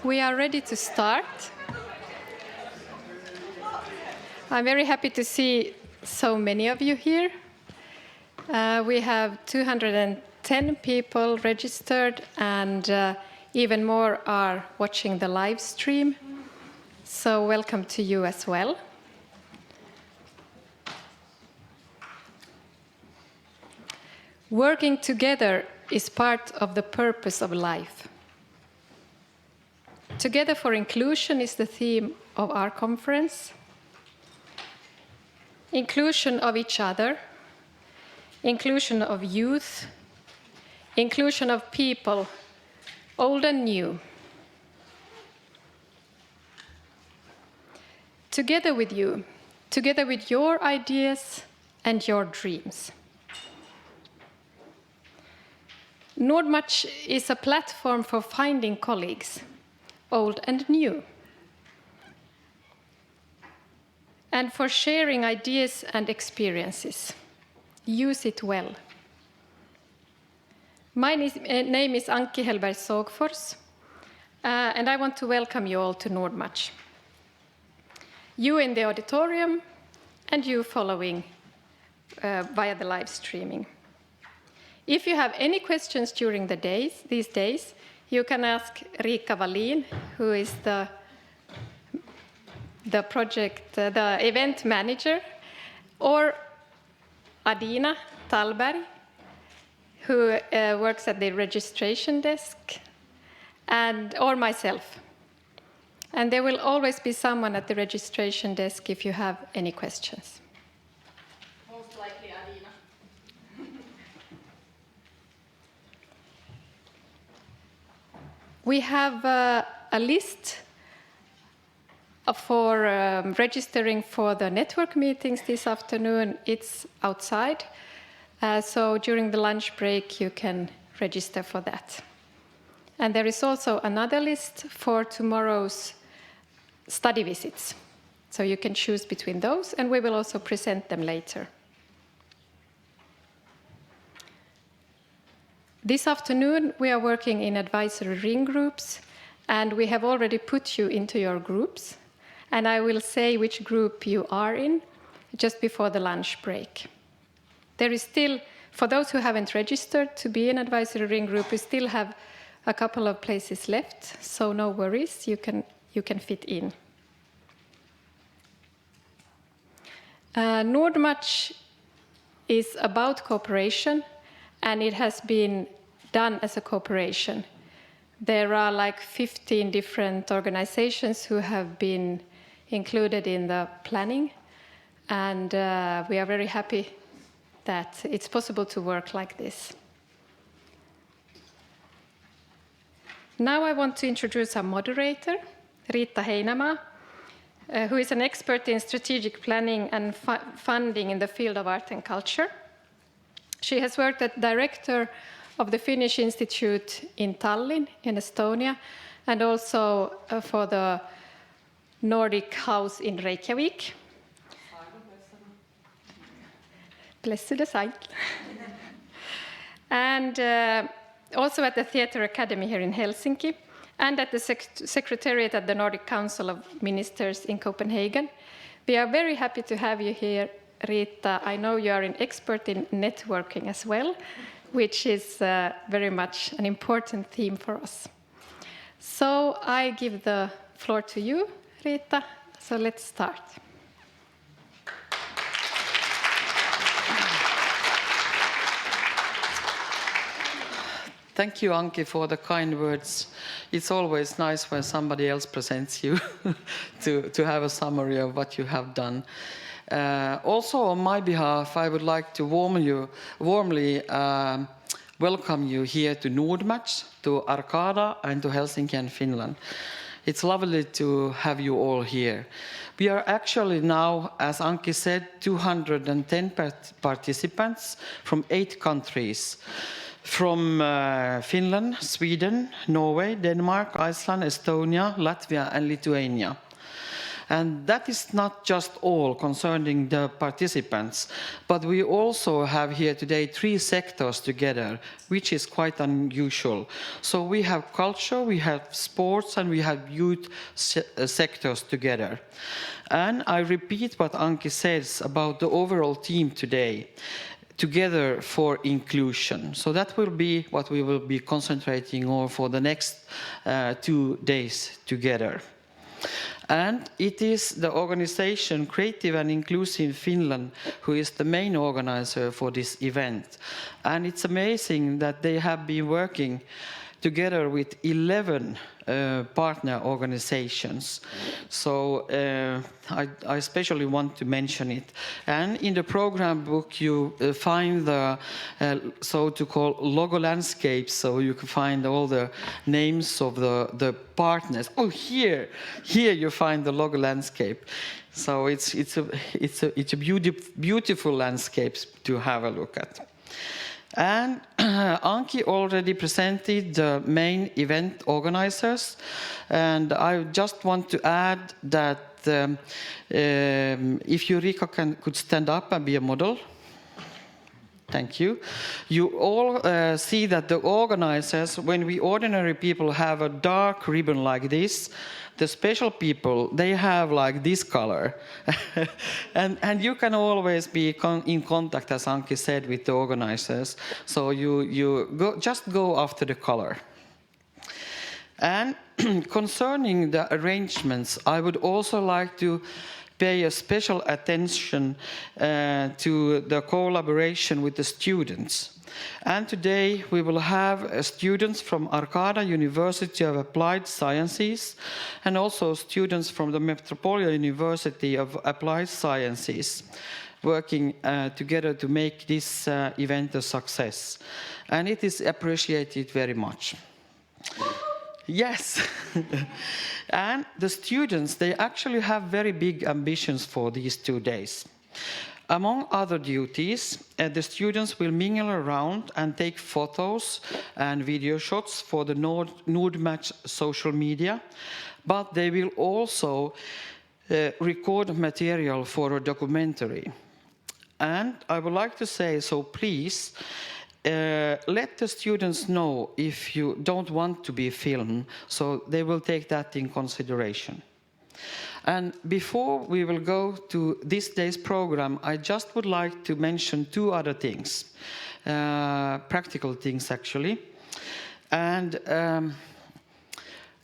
we are ready to start. I'm very happy to see so many of you here. We have 210 people registered, and even more are watching the live stream. So welcome to you as well. Working together is part of the purpose of life. Together for Inclusion is the theme of our conference. Inclusion of each other, inclusion of youth, inclusion of people, old and new. Together with you, together with your ideas and your dreams. NordMatch is a platform for finding colleagues, old and new, and for sharing ideas and experiences. Use it well. My name is Anki Hellberg Sågfors, and I want to welcome you all to NordMatch. You in the auditorium, and you following via the live streaming. If you have any questions during these days, you can ask Riikka Wallin, who is the event manager, or Adina Tallberg, who works at the registration desk, or myself. And there will always be someone at the registration desk if you have any questions. Most likely Adina. We have a list for registering for the network meetings this afternoon. It's outside, so during the lunch break you can register for that. And there is also another list for tomorrow's study visits, so you can choose between those, and we will also present them later. This afternoon we are working in advisory ring groups, and we have already put you into your groups. And I will say which group you are in just before the lunch break. There is still, for those who haven't registered to be in advisory ring group, we still have a couple of places left, so no worries, you can fit in. NordMatch is about cooperation, and it has been done as a cooperation. There are like 15 different organizations who have been included in the planning, and we are very happy that it's possible to work like this. Now I want to introduce our moderator, Riitta Heinamaa, who is an expert in strategic planning and funding in the field of art and culture. She has worked as director of the Finnish Institute in Tallinn, in Estonia, and also for the Nordic House in Reykjavik. Blessed aside. And also at the Theatre Academy here in Helsinki, and at the Secretariat at the Nordic Council of Ministers in Copenhagen. We are very happy to have you here, Riitta. I know you are an expert in networking as well, which is very much an important theme for us. So I give the floor to you, Riitta. So let's start. Thank you, Anki, for the kind words. It's always nice when somebody else presents you to have a summary of what you have done. Also, on my behalf, I would like to warmly welcome you here to NordMatch, to Arcada, and to Helsinki and Finland. It's lovely to have you all here. We are actually now, as Anki said, 210 participants from 8 countries. From Finland, Sweden, Norway, Denmark, Iceland, Estonia, Latvia, and Lithuania. And that is not just all concerning the participants, but we also have here today 3 sectors together, which is quite unusual. So we have culture, we have sports, and we have youth sectors together. And I repeat what Anki says about the overall theme today, together for inclusion. So that will be what we will be concentrating on for the next 2 days together. And it is the organization Creative and Inclusive Finland who is the main organizer for this event. And it's amazing that they have been working together with 11 partner organizations. So I especially want to mention it. And in the program book you find the so-to-called logo landscapes, so you can find all the names of the partners. Oh, here you find the logo landscape. So it's a beautiful landscape to have a look at. And Anki already presented the main event organizers, and I just want to add that if Eureka could stand up and be a model. Thank you. You all see that the organizers, when we ordinary people have a dark ribbon like this, the special people, they have like this color. and you can always be in contact, as Anki said, with the organizers. So you just go after the color. And concerning the arrangements, I would also like to pay a special attention to the collaboration with the students. And today we will have students from Arcada University of Applied Sciences and also students from the Metropolitan University of Applied Sciences working together to make this event a success. And it is appreciated very much. Yes. And the students, they actually have very big ambitions for these 2 days. Among other duties, the students will mingle around and take photos and video shots for the NordMatch social media, but they will also record material for a documentary. And I would like to say, so please, let the students know if you don't want to be filmed, so they will take that in consideration. And before we will go to this day's program, I just would like to mention 2 other things, practical things actually. And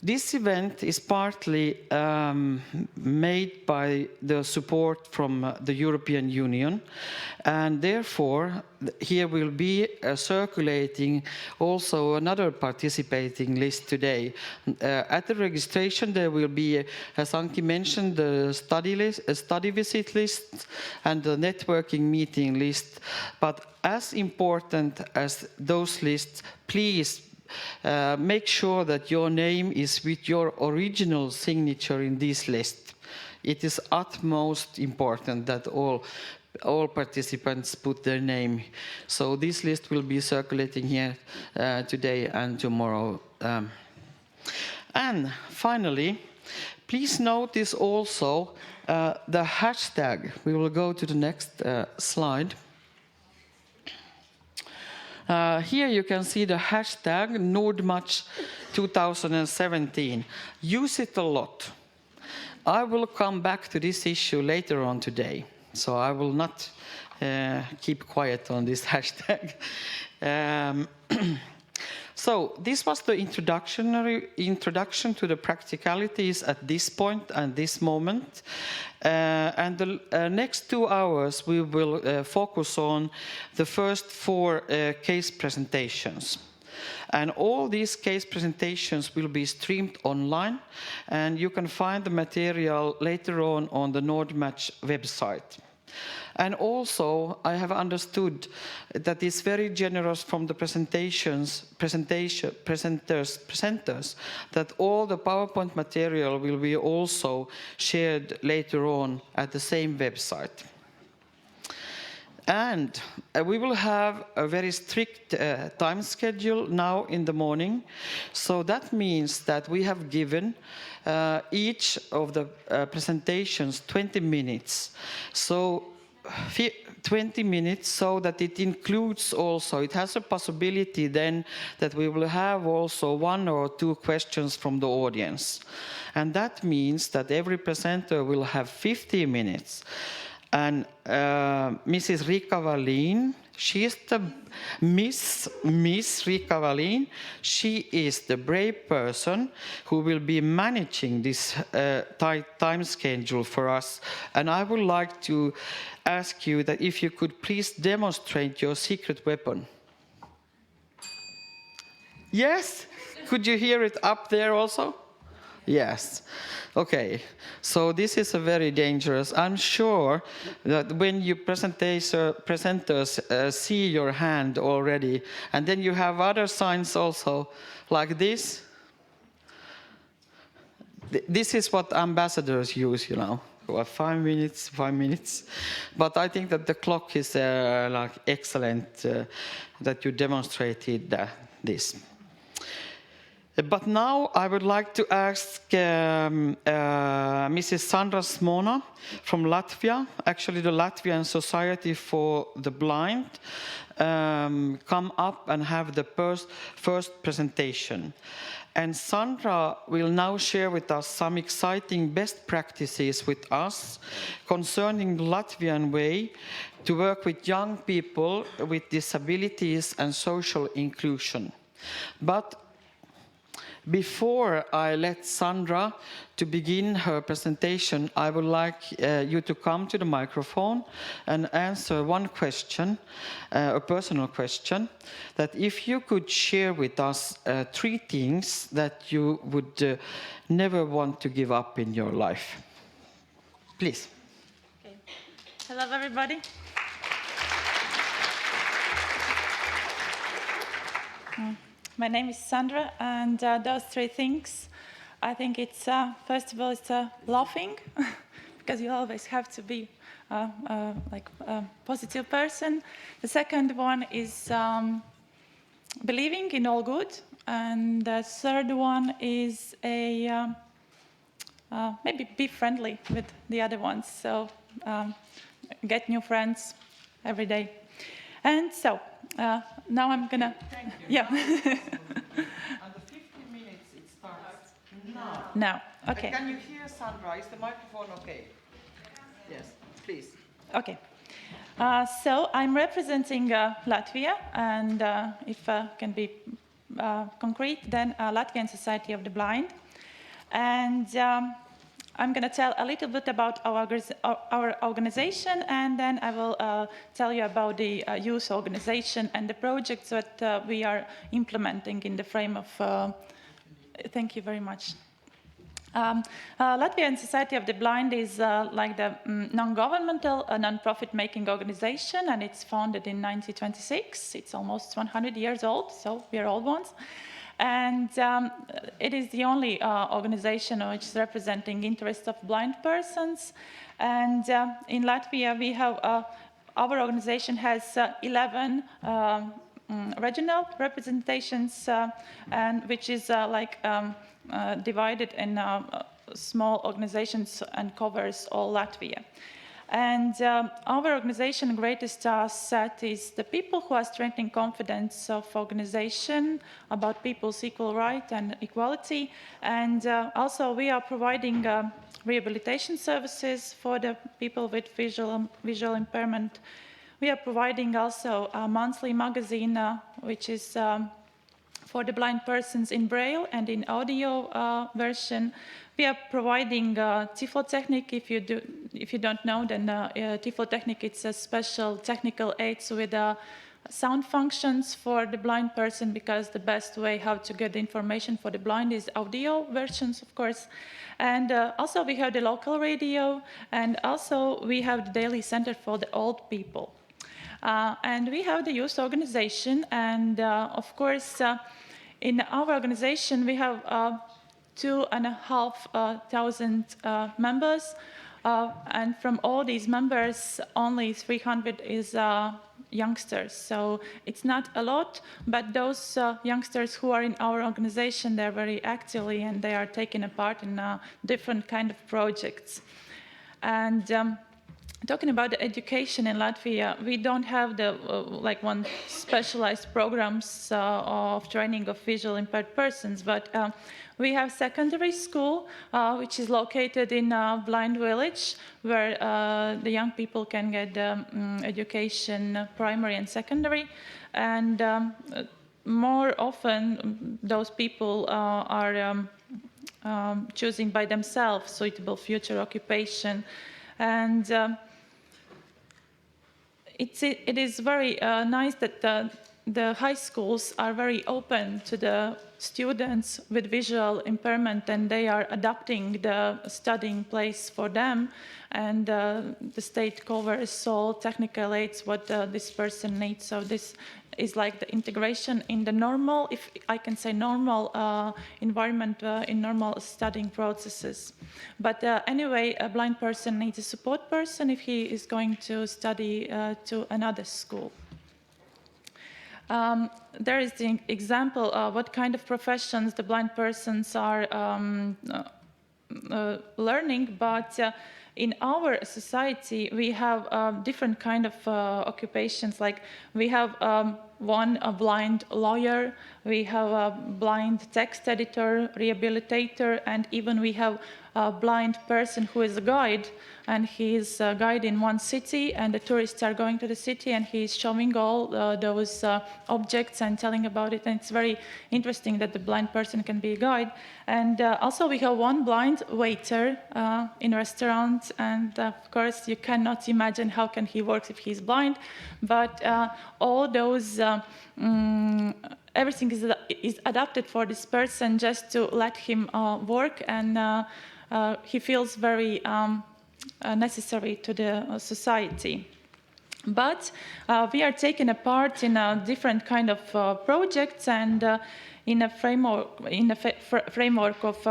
this event is partly made by the support from the European Union, and therefore here will be circulating also another participating list today. At the registration there will be, as Anki mentioned, the study visit list and the networking meeting list. But as important as those lists, please make sure that your name is with your original signature in this list. It is utmost important that all participants put their name. So this list will be circulating here today and tomorrow. And finally, please notice also the hashtag. We will go to the next slide. Here you can see the hashtag NordMatch 2017. Use it a lot. I will come back to this issue later on today, so I will not keep quiet on this hashtag. So this was the introduction to the practicalities at this point and this moment. And the next 2 hours we will focus on the first 4 case presentations. And all these case presentations will be streamed online, and you can find the material later on the NordMatch website. And also, I have understood that it's very generous from the presenters, that all the PowerPoint material will be also shared later on at the same website. And we will have a very strict time schedule now in the morning. So that means that we have given each of the presentations 20 minutes. So 20 minutes, so that it includes also, it has a possibility then that we will have also 1 or 2 questions from the audience. And that means that every presenter will have 50 minutes. And Mrs. Rika Wallin, she is the Miss Rika Wallin. She is the brave person who will be managing this tight time schedule for us. And I would like to ask you that if you could please demonstrate your secret weapon. Yes? Could you hear it up there also? Yes. Okay. So this is a very dangerous. I'm sure that when you presenters see your hand already, and then you have other signs also, like this. This is what ambassadors use, you know. 5 minutes, 5 minutes. But I think that the clock is like excellent that you demonstrated this. But now I would like to ask Mrs. Sandra Smona from Latvia, actually the Latvian Society for the Blind, come up and have the first presentation. And Sandra will now share with us some exciting best practices with us concerning the Latvian way to work with young people with disabilities and social inclusion. But before I let Sandra to begin her presentation, I would like you to come to the microphone and answer one question, a personal question, that if you could share with us 3 things that you would never want to give up in your life. Please. Okay. Hello, everybody. My name is Sandra, and those 3 things, I think it's, first of all, it's laughing, because you always have to be like a positive person. The second one is believing in all good, and the third one is maybe be friendly with the other ones, so get new friends every day. And so, now I'm gonna... Thank you. Yeah. And the 50 minutes, it starts now. Now, okay. Can you hear Sandra? Is the microphone okay? Yes, please. Okay. So I'm representing Latvia, and if can be concrete, then Latvian Society of the Blind. And I'm going to tell a little bit about our organization, and then I will tell you about the youth organization and the projects that we are implementing in the frame of... Thank you very much. Latvian Society of the Blind is like the non-governmental, non-profit making organization, and it's founded in 1926. It's almost 100 years old, so we're old ones. And it is the only organization which is representing interests of blind persons. And in Latvia, we have our organization has 11 regional representations, and which is like divided in small organizations and covers all Latvia. And our organization's greatest set is the people who are strengthening confidence of organization about people's equal right and equality. And also we are providing rehabilitation services for the people with visual impairment. We are providing also a monthly magazine, which is for the blind persons in Braille and in audio version. We are providing Tiflotechnik. If you don't know, then Tiflotechnik, it's a special technical aids with sound functions for the blind person, because the best way how to get information for the blind is audio versions, of course. And also we have the local radio, and also we have the daily center for the old people. And we have the youth organization, and of course, in our organization we have 2,500 members And from all these members, only 300 is youngsters. So it's not a lot, but those youngsters who are in our organization, they're very actively and they are taking a part in different kind of projects. And talking about the education in Latvia, we don't have the like one specialized programs of training of visually impaired persons, but we have secondary school, which is located in a blind village, where the young people can get education, primary and secondary. And more often, those people are choosing by themselves suitable future occupation. And it is very nice that the high schools are very open to the students with visual impairment, and they are adapting the studying place for them. And the state covers all technical aids what this person needs. So this is like the integration in the normal, if I can say normal environment, in normal studying processes. But anyway, a blind person needs a support person if he is going to study to another school. There is the example of what kind of professions the blind persons are learning, but in our society we have different kind of occupations. Like we have a blind lawyer, we have a blind text editor, rehabilitator, and even we have a blind person who is a guide, and he is a guide in one city, and the tourists are going to the city, and he is showing all those objects and telling about it. And it's very interesting that the blind person can be a guide. And also we have one blind waiter in a restaurant, and of course you cannot imagine how can he work if he's blind, but all those everything is adapted for this person just to let him work, and he feels very necessary to the society. But we are taking a part in a different kind of projects, and in a framework of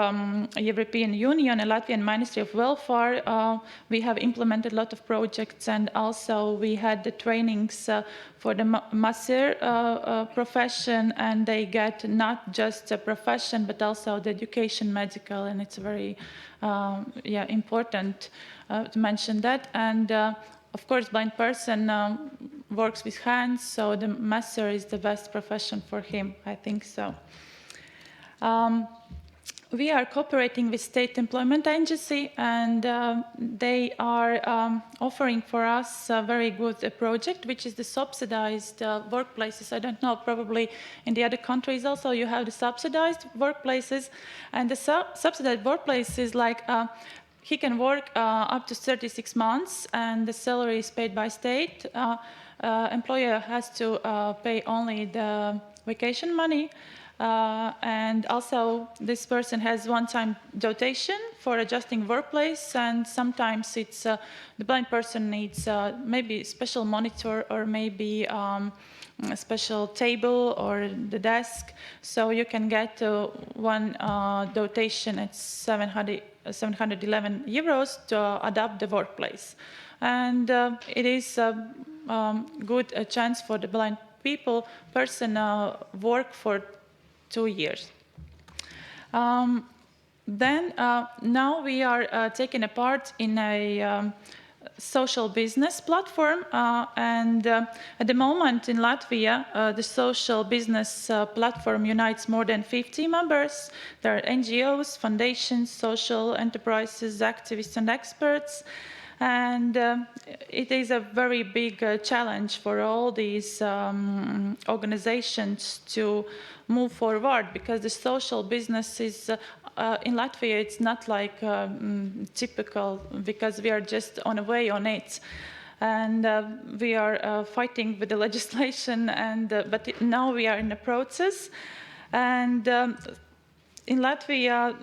European Union and Latvian Ministry of Welfare, we have implemented a lot of projects, and also we had the trainings for the masseur profession, and they get not just a profession but also the education medical, and it's very important to mention that. And of course, blind person works with hands, so the masseur is the best profession for him, I think so. We are cooperating with State Employment Agency, and they are offering for us a very good project, which is the subsidized workplaces. I don't know, probably in the other countries also you have the subsidized workplaces, and the subsidized workplaces, like he can work up to 36 months, and the salary is paid by state. Employer has to pay only the vacation money, and also this person has one-time dotation for adjusting workplace, and sometimes it's the blind person needs maybe special monitor, or maybe a special table or the desk, so you can get one dotation at 711 euros to adapt the workplace. And it is a good chance for the blind person work for 2 years. Then now we are taking a part in a social business platform, and at the moment in Latvia the social business platform unites more than 50 members. There are NGOs, foundations, social enterprises, activists and experts, and it is a very big challenge for all these organizations to move forward, because the social business is in Latvia, it's not like typical, because we are just on a way on it, and we are fighting with the legislation, and but now we are in the process. And in Latvia,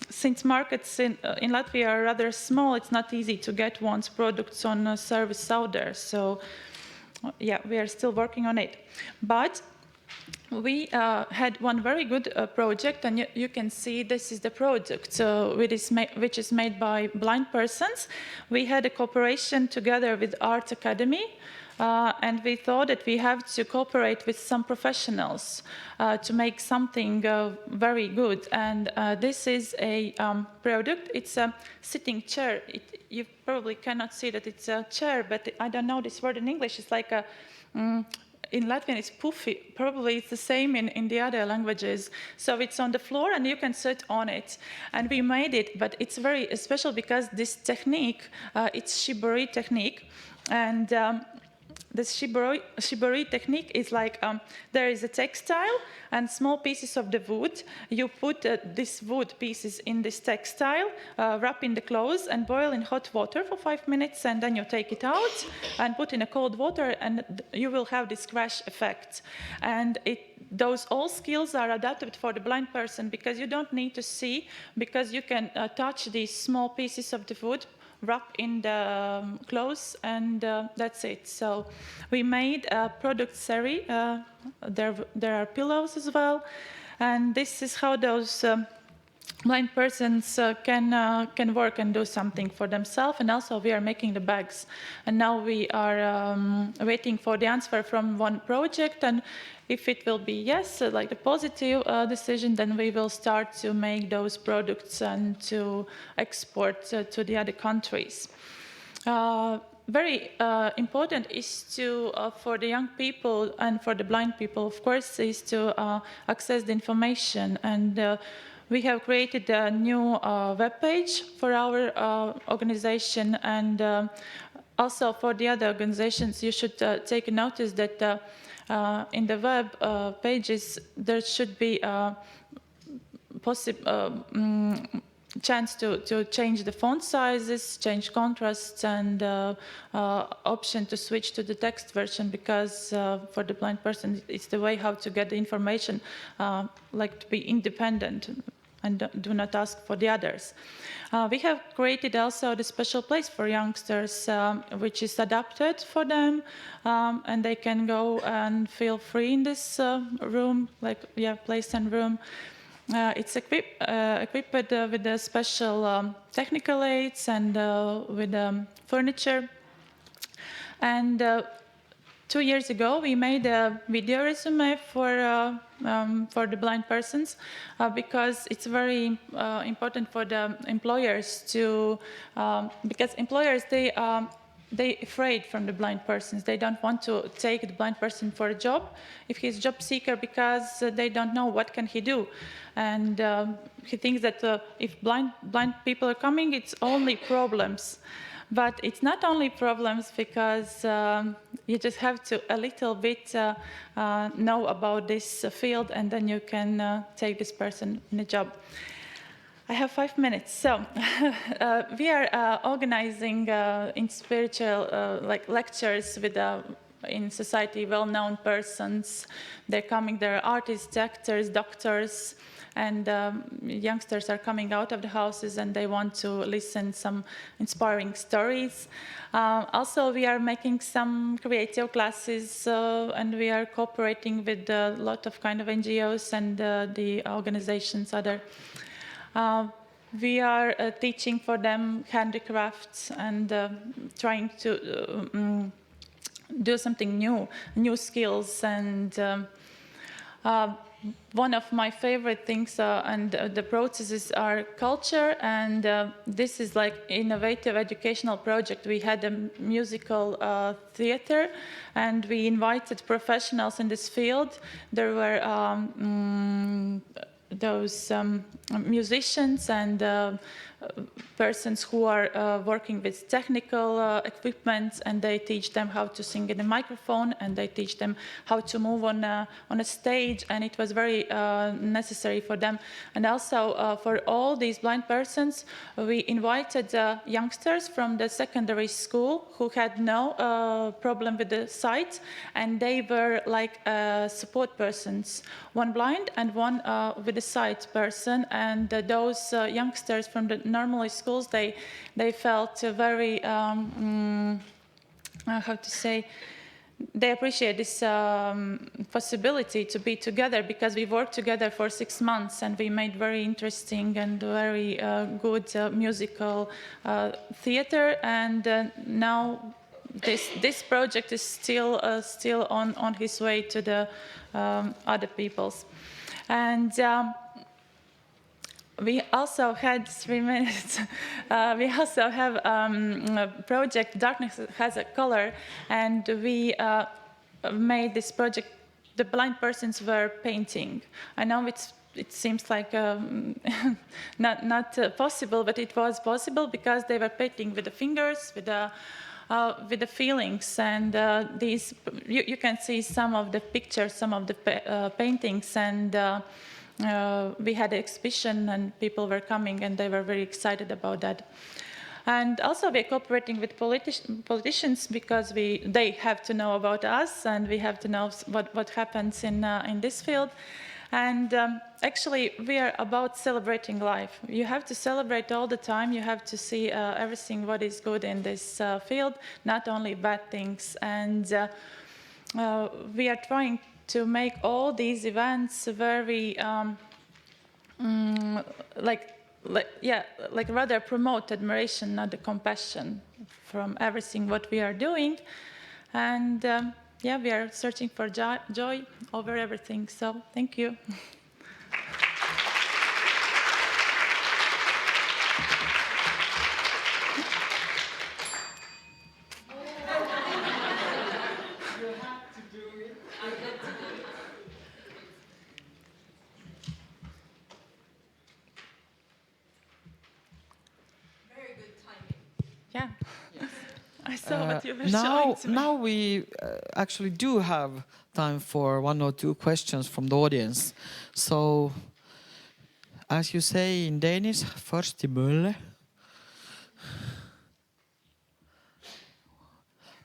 since markets in Latvia are rather small, it's not easy to get one's products on a service out there. So yeah, we are still working on it. But we had one very good project, and you can see this is the product which is made by blind persons. We had a cooperation together with Art Academy, and we thought that we have to cooperate with some professionals to make something very good. And this is a product. It's a sitting chair. You probably cannot see that it's a chair, but I don't know this word in English. It's like a... in Latvian, it's puffy. Probably it's the same in the other languages. So it's on the floor, and you can sit on it. And we made it, but it's very special because this technique, it's shibori technique. And this shibori technique is like there is a textile and small pieces of the wood. You put these wood pieces in this textile, wrap in the clothes, and boil in hot water for 5 minutes, and then you take it out and put in a cold water, and you will have this crash effect. And those all skills are adapted for the blind person because you don't need to see, because you can touch these small pieces of the wood, wrap in the clothes, and that's it. So we made a product series. There are pillows as well, and this is how those blind persons can work and do something for themselves. And also we are making the bags, and now we are waiting for the answer from one project, and if it will be yes, like the positive decision, then we will start to make those products and to export to the other countries. Very important is to, for the young people and for the blind people, of course, is to access the information. And we have created a new web page for our organization, and also for the other organizations. You should take notice that in the web pages there should be a chance to change the font sizes, change contrasts, and option to switch to the text version, because for the blind person it's the way how to get the information, like to be independent and do not ask for the others. We have created also the special place for youngsters, which is adapted for them, and they can go and feel free in this room, like place and room. It's equipped with the special technical aids and with furniture. And 2 years ago, we made a video resume for the blind persons because it's very important for the employers to, because employers, they afraid from the blind persons. They don't want to take the blind person for a job if he's job seeker, because they don't know what can he do. And he thinks that if blind people are coming, it's only problems. But it's not only problems, because you just have to a little bit know about this field, and then you can take this person in a job. I have 5 minutes. So we are organizing in spiritual like lectures with in society well-known persons. They're coming, they're artists, actors, doctors, and youngsters are coming out of the houses and they want to listen some inspiring stories. Also, we are making some creative classes, and we are cooperating with a lot of kind of NGOs and the organizations other. We are teaching for them handicrafts and trying to do something new skills. And one of my favorite things and the processes are culture, and this is like innovative educational project. We had a musical theater, and we invited professionals in this field. There were those musicians and persons who are working with technical equipment, and they teach them how to sing in a microphone, and they teach them how to move on a stage, and it was very necessary for them. And also for all these blind persons, we invited youngsters from the secondary school who had no problem with the sight, and they were like support persons, one blind and one with a sight person. And those youngsters from the normal schools, they felt very how to say, they appreciate this possibility to be together, because we worked together for 6 months and we made very interesting and very good musical theater. And now this project is still on his way to the other peoples. And we also had 3 minutes. We also have a project, Darkness Has a Color, and we made this project. The blind persons were painting. I know it seems like not possible, but it was possible because they were painting with the fingers, with the feelings, and these you can see some of the pictures, some of the paintings, and we had an exhibition and people were coming and they were very excited about that. And also we're cooperating with politicians because they have to know about us and we have to know what happens in this field. And actually, we are about celebrating life. You have to celebrate all the time. You have to see everything what is good in this field, not only bad things. And we are trying to make all these events very, rather promote admiration, not the compassion from everything what we are doing. And we are searching for joy over everything. So thank you. Very good timing. Yeah. I saw what you were showing to me. Now we actually do have time for 1 or 2 questions from the audience. So, as you say in Danish, først i mølle.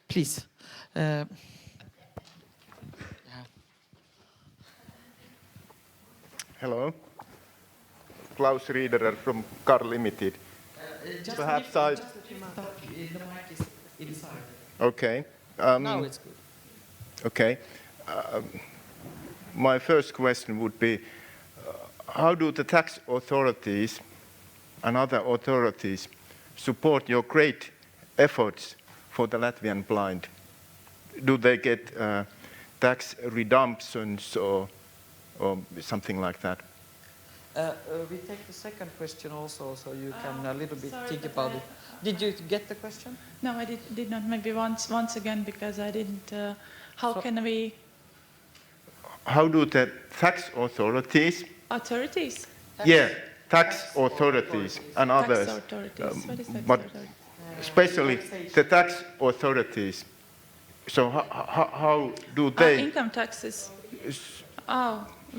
Please. Hello. Klaus Riederer from Car Limited. Perhaps I... The mic is inside. Okay. Now it's good. Okay. My first question would be, how do the tax authorities and other authorities support your great efforts for the Latvian blind? Do they get tax redemptions or something like that? We take the second question also, so you can a little bit think about it. Did you get the question? No, I did not. Maybe once again, because I didn't. How can we? How do the tax authorities? Authorities? Tax authorities and others. Tax authorities. What is tax But authorities? especially the tax authorities. So how do they Income taxes.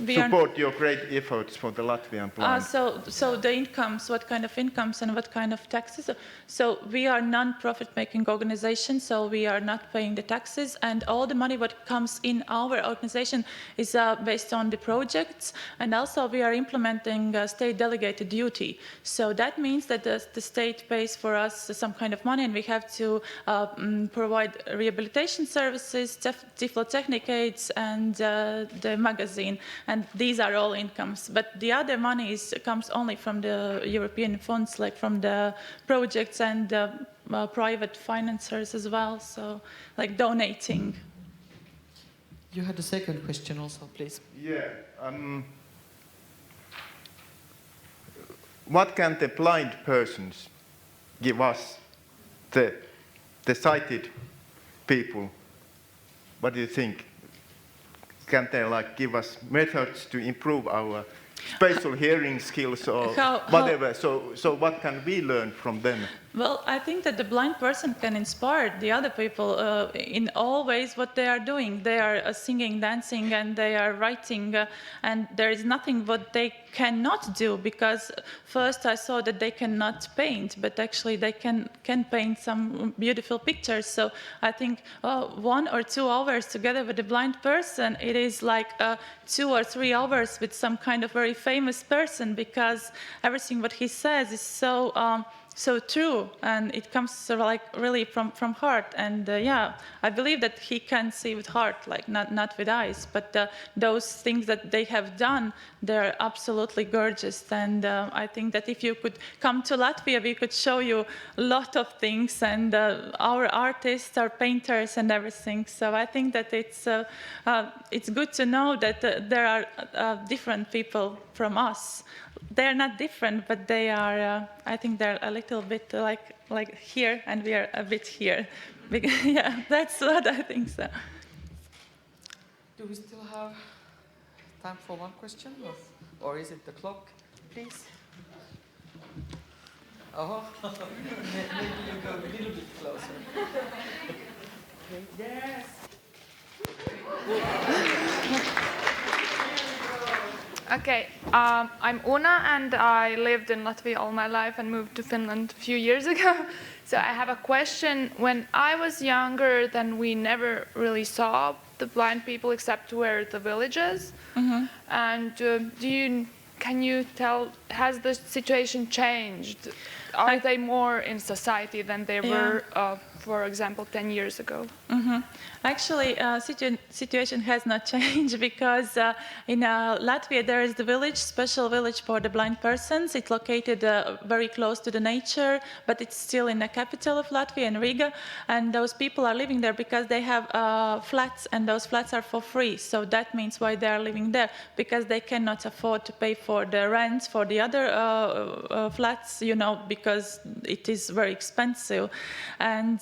support your great efforts for the Latvian blind? So the incomes, what kind of incomes and what kind of taxes? So we are non-profit making organization, so we are not paying the taxes, and all the money what comes in our organization is based on the projects, and also we are implementing state delegated duty. So that means that the state pays for us some kind of money, and we have to provide rehabilitation services, Tiflotechnic aids, and the magazine. And these are all incomes. But the other money comes only from the European funds, like from the projects and private financiers as well, so like donating. You had a second question also, please. What can the blind persons give us, the sighted people? What do you think? Can they give us methods to improve our spatial hearing skills or whatever? So what can we learn from them? Well, I think that the blind person can inspire the other people in all ways what they are doing. They are singing, dancing, and they are writing, and there is nothing what they cannot do, because first I saw that they cannot paint, but actually they can paint some beautiful pictures. So I think 1 or 2 hours together with a blind person, it is like 2 or 3 hours with some kind of very famous person, because everything what he says is so so true, and it comes sort of like really from heart. And yeah, I believe that he can see with heart, like not with eyes. But those things that they have done, they're absolutely gorgeous. And I think that if you could come to Latvia, we could show you a lot of things, and our artists, our painters, and everything. So I think that it's good to know that there are different people from us. They're not different, but they are. I think they're a little bit like here, and we are a bit here. Yeah, that's what I think. So. Do we still have time for one question, or is it the clock, please? Oh, maybe you go a little bit closer. Yes. Okay, I'm Una, and I lived in Latvia all my life and moved to Finland a few years ago. So I have a question. When I was younger, then we never really saw the blind people except where the villages. Mm-hmm. And can you tell, has the situation changed? Are they more in society than they were, for example, 10 years ago? Mm-hmm. Actually, situation has not changed, because in Latvia there is the village, special village for the blind persons. It's located very close to the nature, but it's still in the capital of Latvia, in Riga. And those people are living there because they have flats, and those flats are for free. So that means why they are living there, because they cannot afford to pay for the rent for the other flats, because it is very expensive. And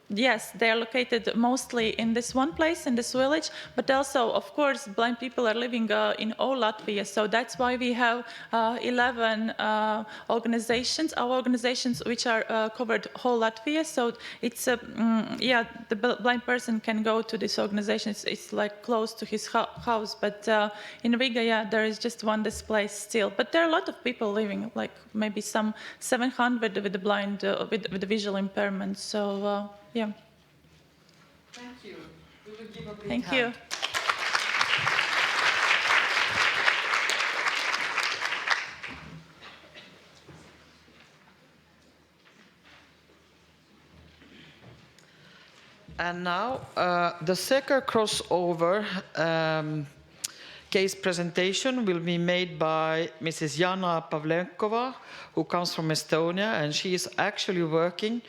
yes, they are located mostly in this one place, in this village, but also, of course, blind people are living in all Latvia. So that's why we have 11 organizations, our organizations, which are covered whole Latvia. So it's, the blind person can go to this organization. It's like close to his house. But in Riga, there is just one display still. But there are a lot of people living, like maybe some 700 with the blind, with the visual impairment. So, yeah. Thank you. We will give a big Thank hand. you. And now the second crossover case presentation will be made by Mrs. Jana Pavlenkova, who comes from Estonia, and she is actually working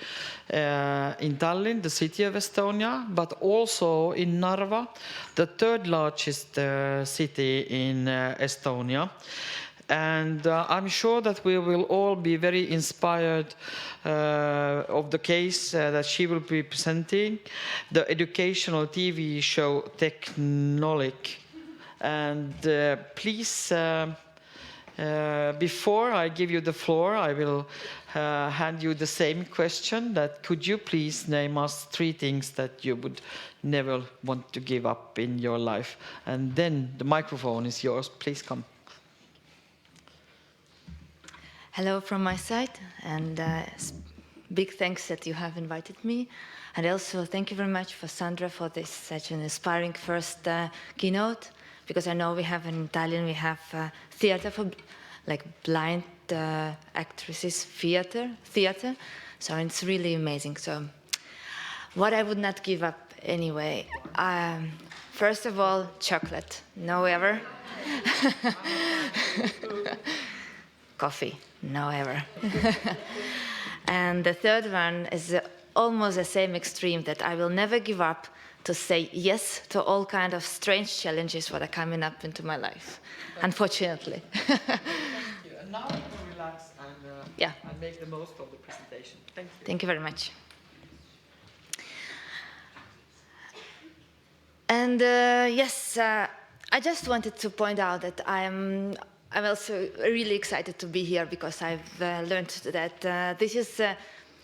in Tallinn, the city of Estonia, but also in Narva, the third largest city in Estonia. And I'm sure that we will all be very inspired of the case that she will be presenting, the educational TV show Technolic. And please, before I give you the floor, I will hand you the same question, that could you please name us 3 things that you would never want to give up in your life? And then the microphone is yours. Please come. Hello from my side, and big thanks that you have invited me. And also thank you very much for Sandra for this such an inspiring first keynote, because I know we have in Tallinn, we have theater for like blind actresses, theater. So it's really amazing. So what I would not give up anyway, first of all, chocolate, no ever. Coffee, no ever. And the third one is almost the same extreme, that I will never give up to say yes to all kind of strange challenges that are coming up into my life, unfortunately. Thank you. And now you can relax and make the most of the presentation. Thank you. Thank you very much. And yes, I just wanted to point out that I'm also really excited to be here, because I've learned that this is a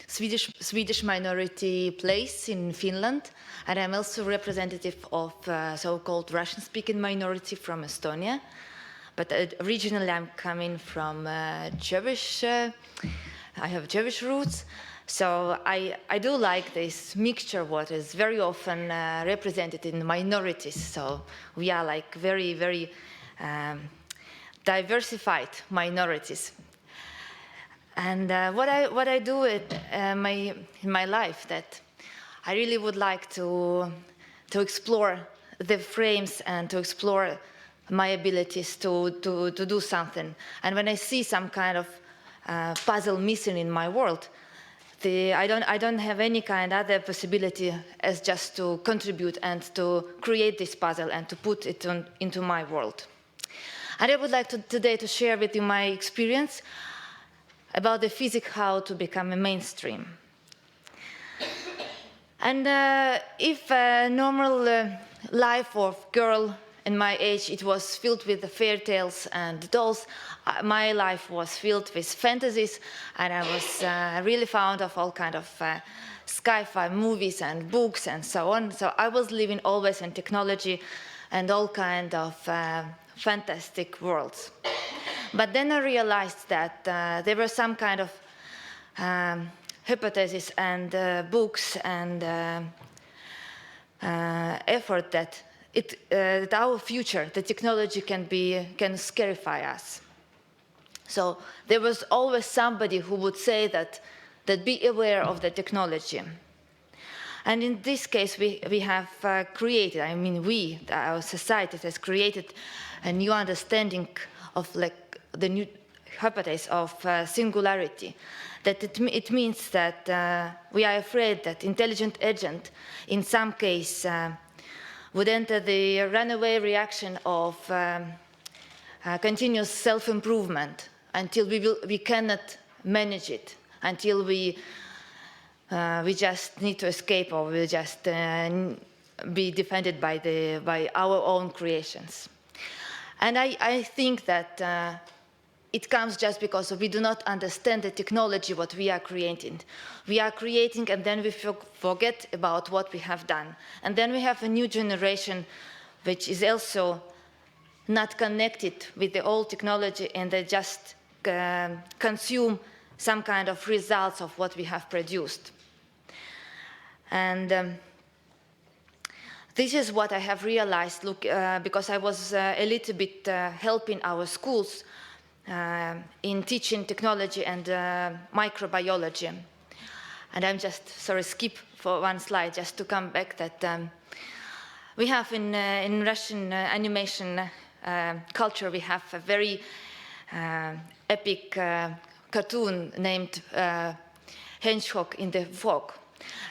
Swedish minority place in Finland, and I'm also representative of so-called Russian-speaking minority from Estonia. But originally I'm coming from Jewish, I have Jewish roots, so I do like this mixture what is very often represented in minorities. So we are like very, very diversified minorities. And what I do in my life, that I really would like to explore the frames and to explore my abilities to do something. And when I see some kind of puzzle missing in my world, I don't have any kind of other possibility as just to contribute and to create this puzzle and to put it into my world. And I would like today to share with you my experience about the physics, how to become a mainstream. And if a normal life of girl in my age, it was filled with the fairy tales and dolls, my life was filled with fantasies, and I was really fond of all kind of sci-fi movies and books and so on. So I was living always in technology and all kind of fantastic worlds. But then I realized that there were some kind of hypotheses and books and effort that our future, the technology can scarify us. So there was always somebody who would say that be aware of the technology. And in this case, we have created, I mean our society has created a new understanding of like the new hypothesis of singularity. That it means that we are afraid that intelligent agent, in some case, would enter the runaway reaction of continuous self-improvement until we cannot manage it, until we just need to escape, or we just be defended by our own creations. And I think that it comes just because we do not understand the technology, what we are creating. We are creating, and then we forget about what we have done. And then we have a new generation which is also not connected with the old technology, and they just consume some kind of results of what we have produced. And this is what I have realized, because I was a little bit helping our schools in teaching technology and microbiology. And I'm just, skip for one slide just to come back that we have in Russian animation culture, we have a very epic cartoon named Hedgehog in the Fog.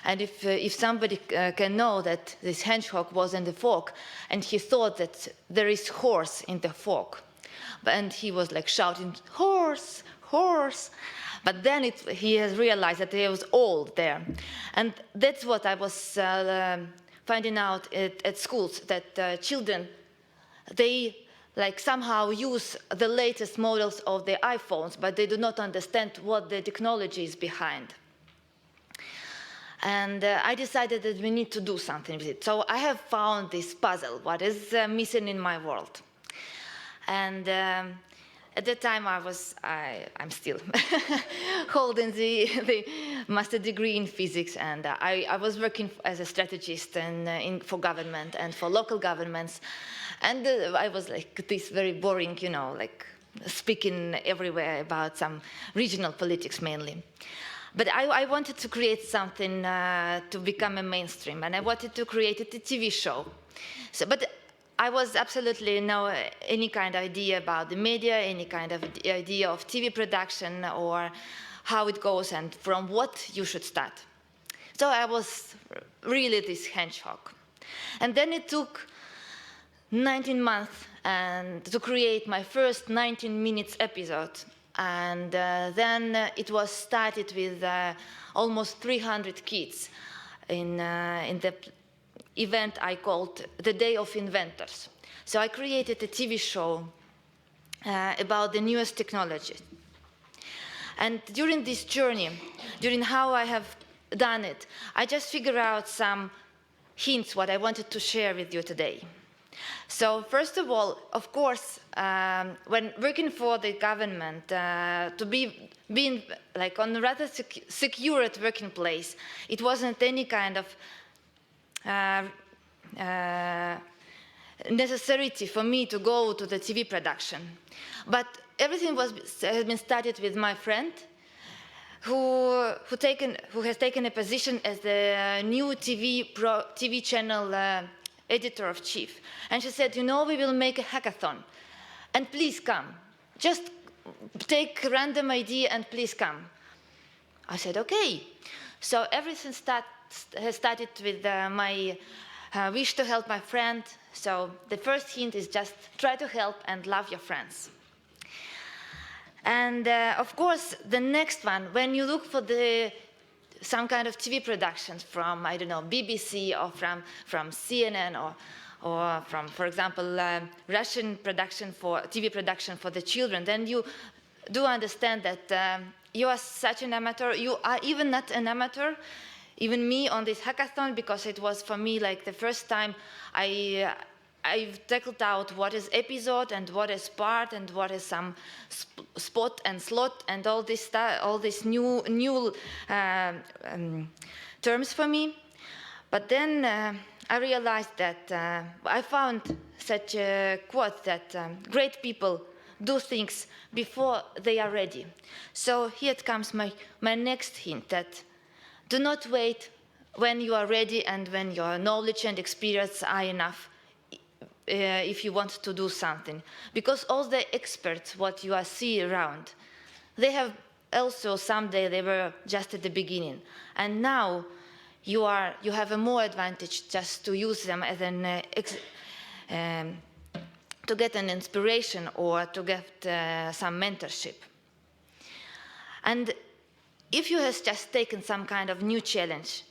And if somebody can know that this hedgehog was in the fog, and he thought that there is horse in the fog, and he was like shouting, horse, horse. But then he has realized that there was old there. And that's what I was finding out at schools, that children, they like somehow use the latest models of the iPhones, but they do not understand what the technology is behind. And I decided that we need to do something with it. So I have found this puzzle, what is missing in my world. And at that time I'm still holding the master degree in physics, and I was working as a strategist for government and for local governments. And I was like this very boring, like speaking everywhere about some regional politics mainly. But I wanted to create something to become a mainstream, and I wanted to create a TV show. But I was absolutely no any kind of idea about the media, any kind of idea of TV production or how it goes and from what you should start. So I was really this hedgehog. And then it took 19 months to create my first 19 minutes episode. And then it was started with almost 300 kids in the event I called the Day of Inventors. So I created a TV show about the newest technology. And during this journey, during how I have done it, I just figured out some hints what I wanted to share with you today. So first of all, of course, when working for the government, to being like on a rather secure at working place, it wasn't any kind of necessity for me to go to the TV production. But everything has been started with my friend, who has taken a position as the new TV channel editor-in-chief. And she said, you know, we will make a hackathon. And please come. Just take a random idea and please come. I said, okay. So everything has started with my wish to help my friend. So the first hint is just try to help and love your friends. And of course, the next one, when you look for some kind of TV productions from, I don't know, BBC or from CNN or from, for example, Russian TV production for the children, then you do understand that you are such an amateur. You are even not an amateur, even me on this hackathon, because it was for me like the first time I've tackled out what is episode and what is part and what is some spot and slot and all this stuff, all these new terms for me. But then I realized that I found such a quote that great people do things before they are ready. So here comes my next hint, that do not wait when you are ready and when your knowledge and experience are enough if you want to do something. Because all the experts, what you see around, they have also someday they were just at the beginning. And now you have a more advantage just to use them as to get an inspiration or to get some mentorship. And if you have just taken some kind of new challenge,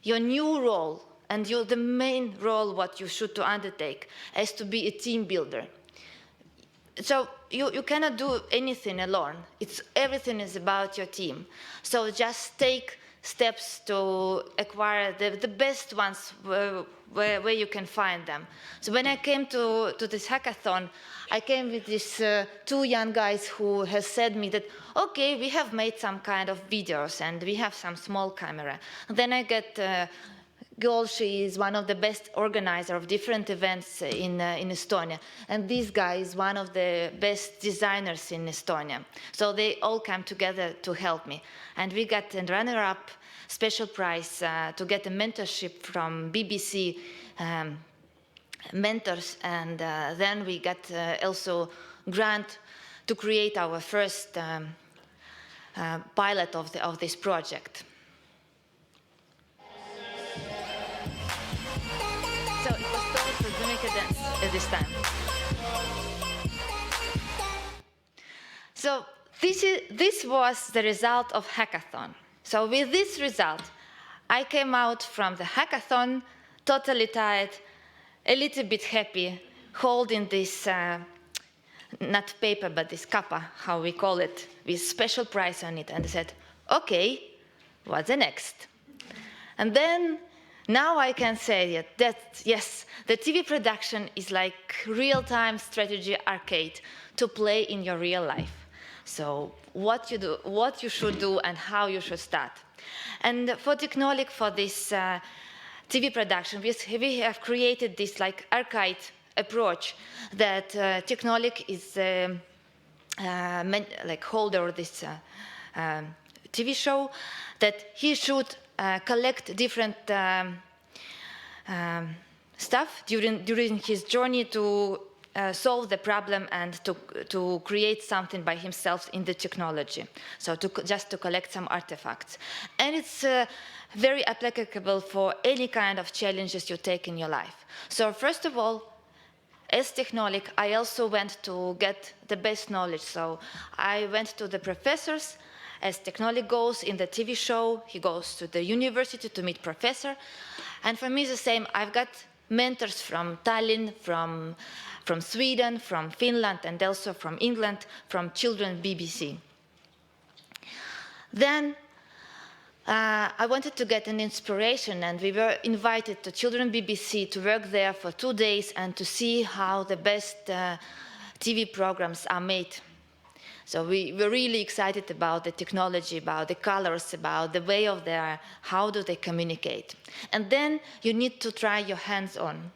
your new role and the main role what you should to undertake is to be a team builder. So you cannot do anything alone. Everything is about your team. So just take steps to acquire the best ones where you can find them. So when I came to this hackathon, I came with these two young guys who has said me that, okay, we have made some kind of videos and we have some small camera. And then I get girl, she is one of the best organizers of different events in Estonia. And this guy is one of the best designers in Estonia. So they all come together to help me. And we got a runner-up special prize to get a mentorship from BBC mentors. And then we got also grant to create our first pilot of this project. So it was told for Dominica dance at this time. So this was the result of hackathon. So with this result, I came out from the hackathon totally tired, a little bit happy, holding this, not paper, but this kappa, how we call it, with special prize on it. And I said, okay, what's the next? And then now I can say that, yes, the TV production is like real-time strategy arcade to play in your real life. So what you should do and how you should start. And for Technolic, for this TV production, we have created this like arcade approach that Technolic is like holder of this TV show, that he should collect different stuff during his journey to solve the problem and to create something by himself in the technology. So just to collect some artifacts. And it's very applicable for any kind of challenges you take in your life. So first of all, as Technolic, I also went to get the best knowledge. So I went to the professors. As Technolic goes in the TV show, he goes to the university to meet professor. And for me, it's the same. I've got mentors from Tallinn, from Sweden, from Finland, and also from England, from Children BBC. Then I wanted to get an inspiration, and we were invited to Children BBC to work there for 2 days and to see how the best TV programs are made. So we were really excited about the technology, about the colors, about the way of how do they communicate. And then you need to try your hands on.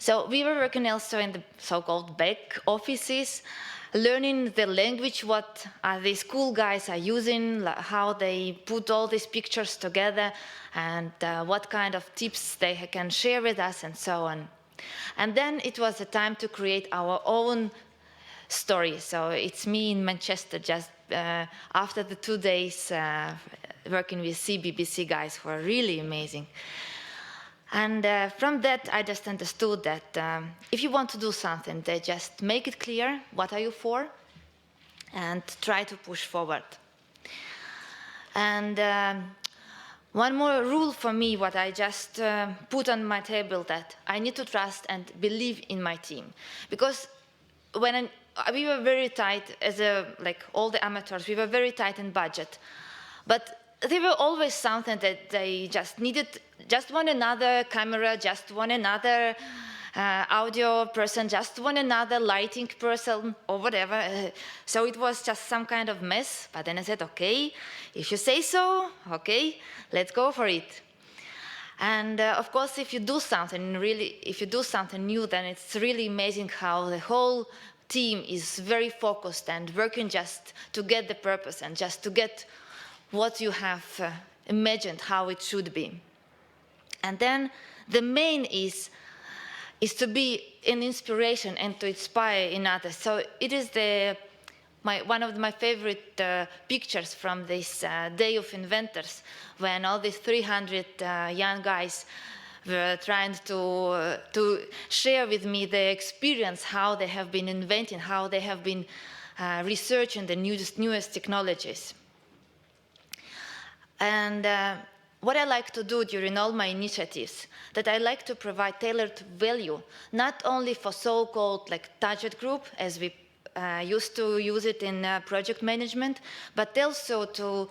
So we were working also in the so-called back offices, learning the language, what these cool guys are using, how they put all these pictures together, and what kind of tips they can share with us, and so on. And then it was a time to create our own story. So it's me in Manchester, just after the 2 days working with CBBC guys who are really amazing. And from that, I just understood that if you want to do something, they just make it clear, what are you for, and try to push forward. And one more rule for me, what I just put on my table, that I need to trust and believe in my team. Because when we were very tight, like all the amateurs, we were very tight in budget. But there were always something that they just needed, just one another camera, just one another audio person, just one another lighting person, or whatever. So it was just some kind of mess. But then I said, okay, if you say so, okay, let's go for it. And of course, if you do something new, then it's really amazing how the whole team is very focused and working just to get the purpose and just to get what you have imagined how it should be. And then the main is to be an inspiration and to inspire in others. So it is one of my favorite pictures from this Day of Inventors, when all these 300 young guys were trying to share with me their experience, how they have been inventing, how they have been researching the newest technologies. And what I like to do during all my initiatives, that I like to provide tailored value, not only for so-called like target group, as we used to use it in project management, but also to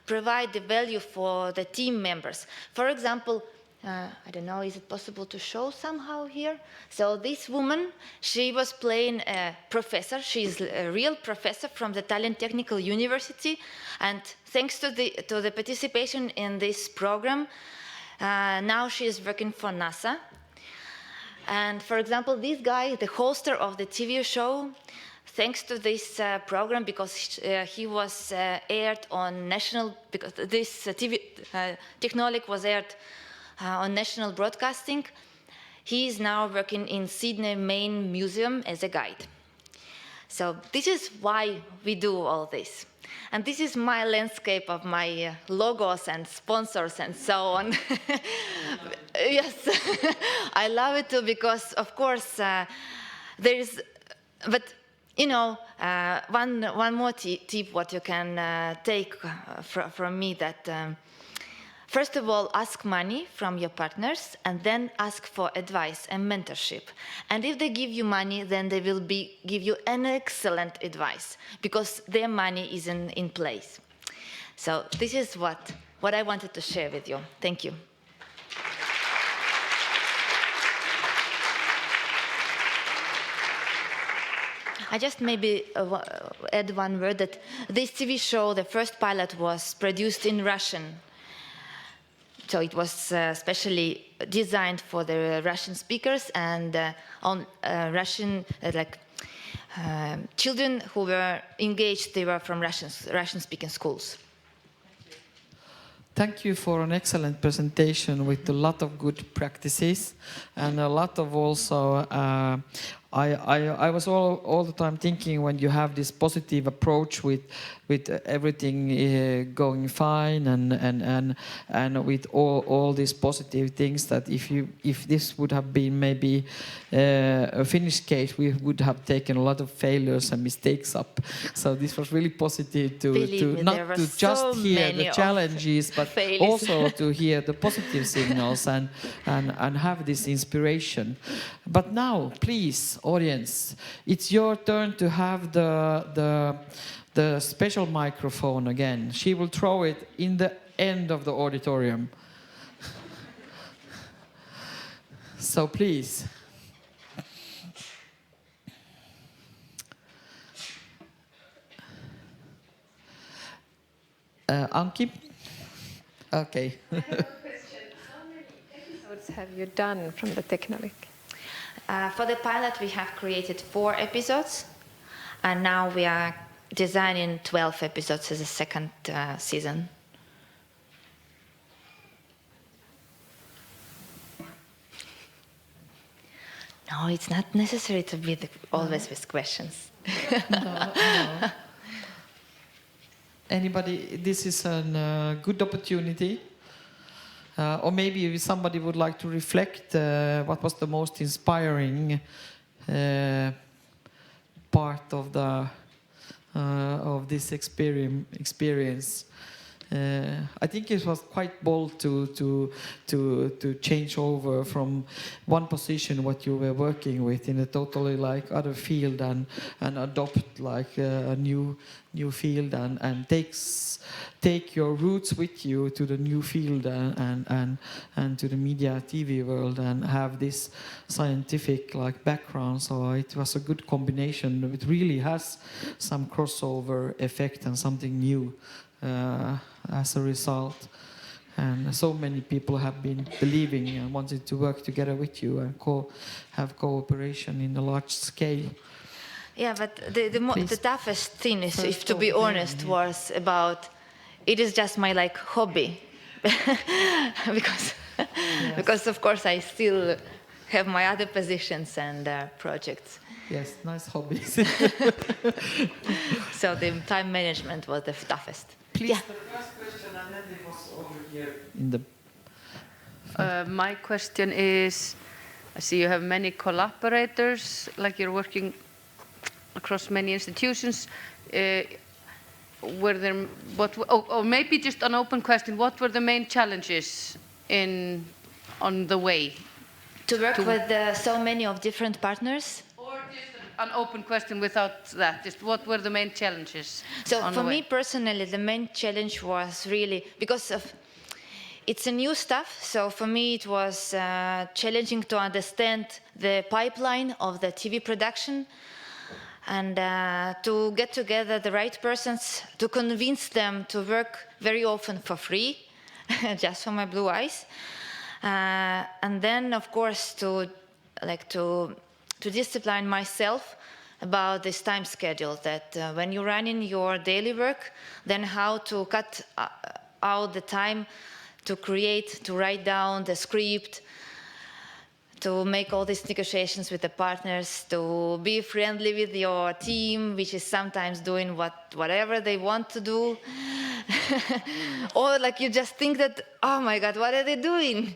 provide the value for the team members. For example, I don't know, is it possible to show somehow here? So this woman, she was playing a professor. She's a real professor from the Italian Technical University. And thanks to the participation in this program, now she is working for NASA. And for example, this guy, the hoster of the TV show, thanks to this program, because he was aired on national, because this TV technology was aired on national broadcasting, he is now working in Sydney Main Museum as a guide. So this is why we do all this. And this is my landscape of my logos and sponsors and so on. Yes, I love it too, because of course there is, but you know, one more tip what you can take from me, that first of all, ask money from your partners, and then ask for advice and mentorship. And if they give you money, then they will give you an excellent advice, because their money is in place. So this is what I wanted to share with you. Thank you. I just maybe add one word, that this TV show, the first pilot, was produced in Russian. So it was specially designed for the Russian speakers and on Russian, children who were engaged, they were from Russian-speaking schools. Thank you for an excellent presentation with a lot of good practices and a lot of also I was all the time thinking, when you have this positive approach with everything going fine and with all these positive things, that if this would have been maybe a Finnish case, we would have taken a lot of failures and mistakes up. So this was really positive to not to just hear the challenges, but also to hear the positive signals and have this inspiration. But now, please, audience, it's your turn to have the special microphone again. She will throw it in the end of the auditorium. So please. Anki? Okay. I have a question. How many episodes have you done from the Technolic? For the pilot, we have created 4 episodes, and now we are designing 12 episodes as a second season. No, it's not necessary to be always with questions. No. Anybody? This is a good opportunity. Or maybe if somebody would like to reflect what was the most inspiring part of this experience. I think it was quite bold to change over from one position what you were working with in a totally like other field and adopt like a new field and take your roots with you to the new field and to the media TV world and have this scientific like background. So it was a good combination. It really has some crossover effect and something new. As a result, and so many people have been believing and wanted to work together with you and have cooperation in a large scale. Yeah, but the toughest thing is, if to be honest, was about it is just my like hobby because Yes. because of course I still have my other positions and projects. Yes, nice hobbies. So the time management was the toughest. Please, Yeah. the first question, and then it was over here in the. My question is, I see you have many collaborators, like you're working across many institutions. Were there, or maybe just an open question, what were the main challenges on the way? To work with so many of different partners. Or just an open question without that, just what were the main challenges? So on for the way? me personally, the main challenge was really because of it's a new stuff. So for me, it was challenging to understand the pipeline of the TV production and to get together the right persons to convince them to work very often for free, just for my blue eyes, and then of course to discipline myself about this time schedule, that when you run in your daily work, then how to cut out the time to create, to write down the script, to make all these negotiations with the partners, to be friendly with your team, which is sometimes doing whatever they want to do. Or like you just think that, oh my God, what are they doing?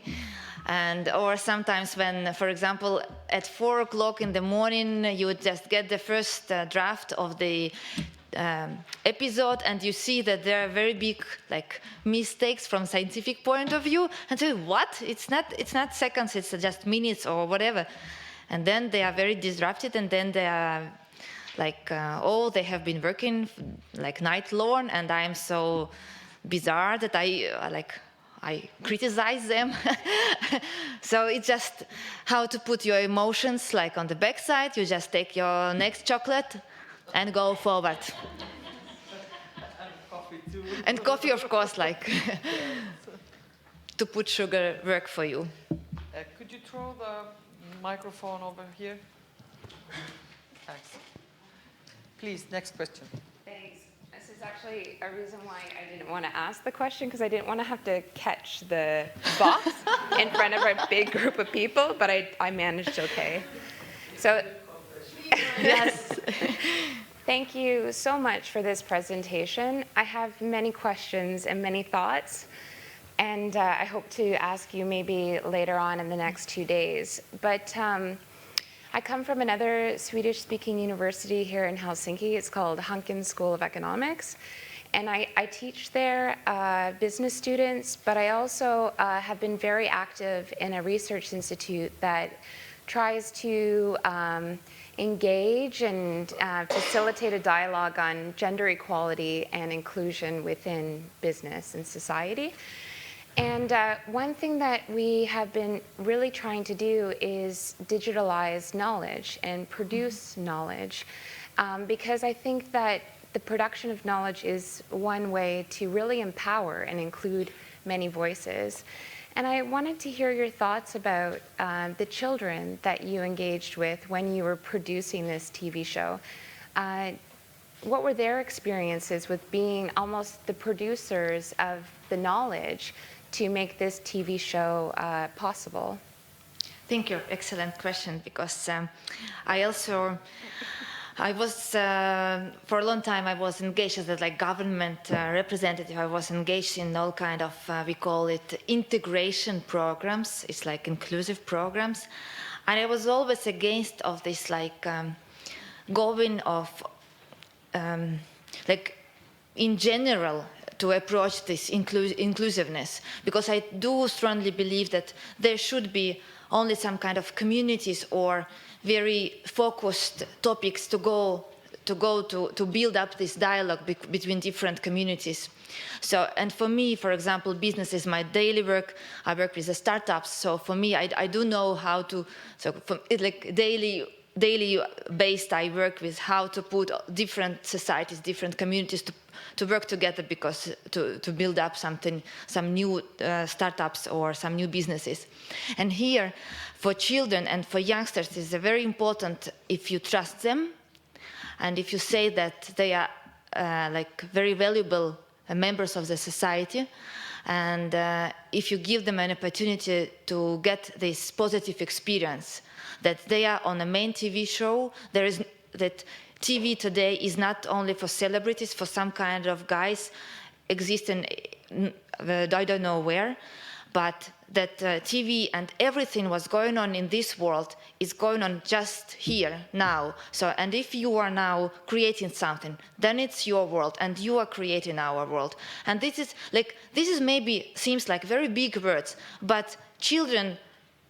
Or sometimes when, for example, at 4 o'clock in the morning, you would just get the first draft of the episode, and you see that there are very big like mistakes from scientific point of view, and so what? It's not seconds, it's just minutes or whatever. And then they are very disrupted, and then they are like, they have been working like night long, and I am so bizarre that I criticize them. So it's just how to put your emotions like on the backside. You just take your next chocolate and go forward. And coffee too. And coffee, of course, like to put sugar work for you. Could you throw the microphone over here? Thanks. Please, next question. Thanks. This is actually a reason why I didn't want to ask the question, because I didn't want to have to catch the box in front of a big group of people, but I managed okay. So, Yes. thank you so much for this presentation. I have many questions and many thoughts, and I hope to ask you maybe later on in the next 2 days. But I come from another Swedish-speaking university here in Helsinki. It's called Hanken School of Economics. And I teach there business students, but I also have been very active in a research institute that tries to engage and facilitate a dialogue on gender equality and inclusion within business and society. And one thing that we have been really trying to do is digitalize knowledge and produce knowledge, because I think that the production of knowledge is one way to really empower and include many voices. And I wanted to hear your thoughts about the children that you engaged with when you were producing this TV show. What were their experiences with being almost the producers of the knowledge to make this TV show possible? Thank you. Excellent question, because I was, for a long time, I was engaged as a government representative. I was engaged in all kind of, we call it integration programs. It's like inclusive programs. And I was always against of this going of, in general, to approach this inclusiveness, because I do strongly believe that there should be only some kind of communities or very focused topics to build up this dialogue between different communities. So, and for me, for example, business is my daily work. I work with the startups. So for me, I do know how to, so for it, daily based, I work with how to put different societies, different communities to work together, because to build up some new startups or some new businesses. And here, for children and for youngsters, it's very important if you trust them, and if you say that they are very valuable members of the society, and if you give them an opportunity to get this positive experience, that they are on a main TV show, that TV today is not only for celebrities, for some kind of guys existing, I don't know where, but that TV and everything what's going on in this world is going on just here, now. So, and if you are now creating something, then it's your world, and you are creating our world. And this is maybe seems like very big words, but children,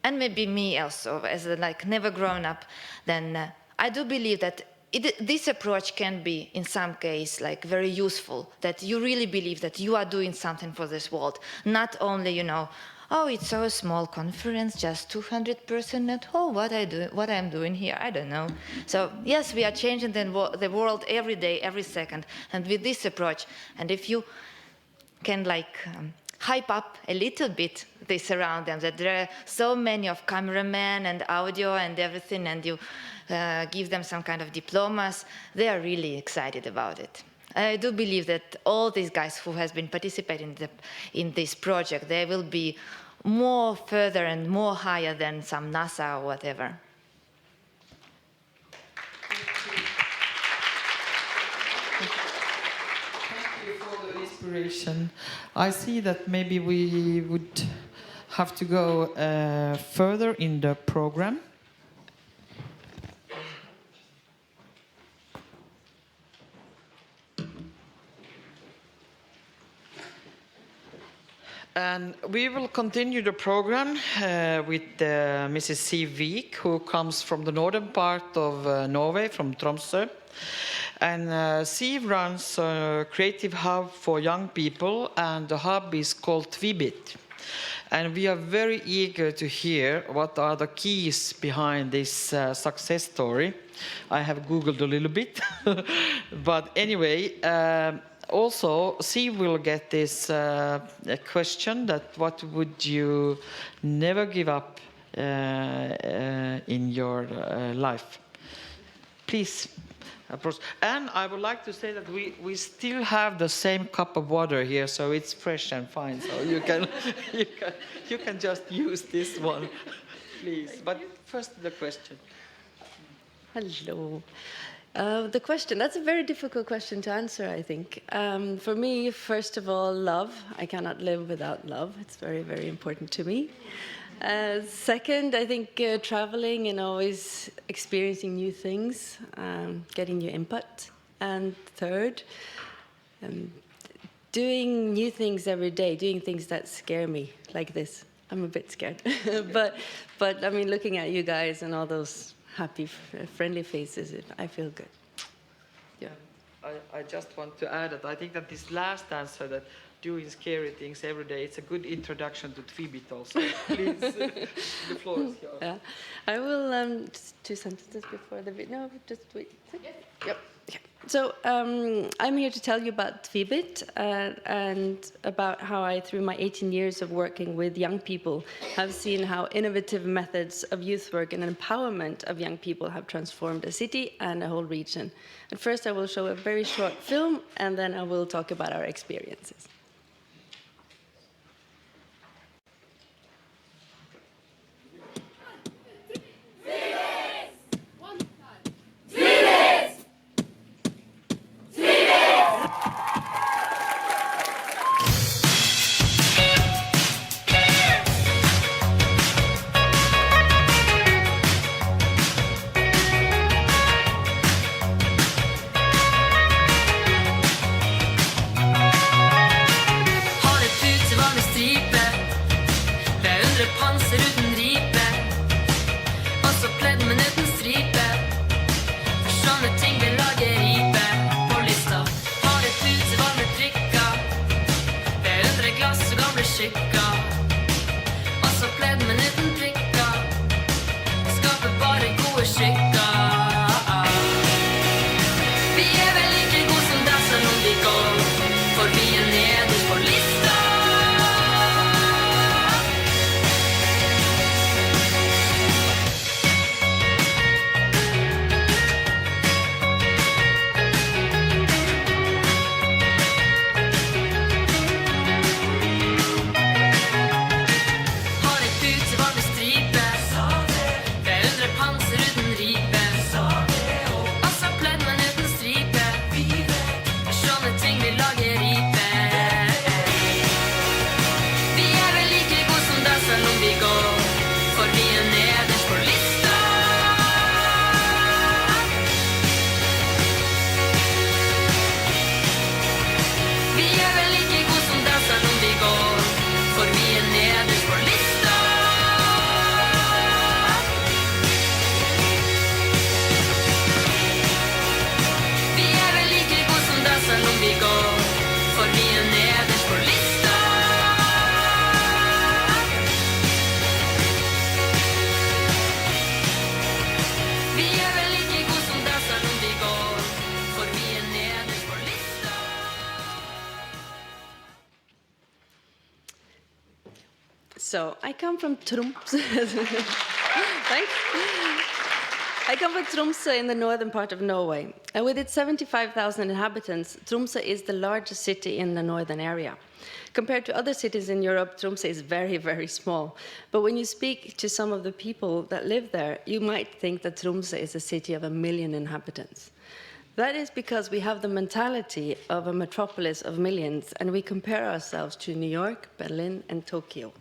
and maybe me also, as never grown up, then I do believe that this approach can be, in some case, very useful, that you really believe that you are doing something for this world, not only, oh, it's so a small conference, just 200 person, and oh, what I'm doing here, I don't know. So yes, we are changing the world every day, every second, and with this approach, and if you can hype up a little bit this around them, that there are so many of cameramen and audio and everything, and you give them some kind of diplomas, they are really excited about it. I do believe that all these guys who has been participating in this project, they will be more further and more higher than some NASA or whatever. Thank you for the inspiration. I see that maybe we would have to go further in the program. And we will continue the program with Mrs. Siv Vik, who comes from the northern part of Norway, from Tromsø. And Siv runs a creative hub for young people, and the hub is called Tvibit. And we are very eager to hear what are the keys behind this success story. I have Googled a little bit. But anyway, also, Siv will get this question that what would you never give up in your life? Please. And I would like to say that we still have the same cup of water here, so it's fresh and fine. So you can just use this one, please. But first the question. Hello. The question, that's a very difficult question to answer, I think. For me, first of all, love. I cannot live without love. It's very, very important to me. Second, I think traveling and always experiencing new things, getting new input. And third, doing new things every day, doing things that scare me, like this. I'm a bit scared. but I mean, looking at you guys and all those happy, friendly faces, I feel good. Yeah, I just want to add that I think that this last answer, that doing scary things every day, it's a good introduction to Tvibit also. Please, the floor is yours. Yeah, I will just 2 sentences before the video. No, just wait. Yep. Yeah. I'm here to tell you about Tvibit and about how I, through my 18 years of working with young people, have seen how innovative methods of youth work and empowerment of young people have transformed a city and a whole region. And first I will show a very short film, and then I will talk about our experiences. So I come from Tromsø. Thanks. I come from Tromsø in the northern part of Norway. And with its 75,000 inhabitants, Tromsø is the largest city in the northern area. Compared to other cities in Europe, Tromsø is very, very small. But when you speak to some of the people that live there, you might think that Tromsø is a city of 1 million inhabitants. That is because we have the mentality of a metropolis of millions, and we compare ourselves to New York, Berlin, and Tokyo.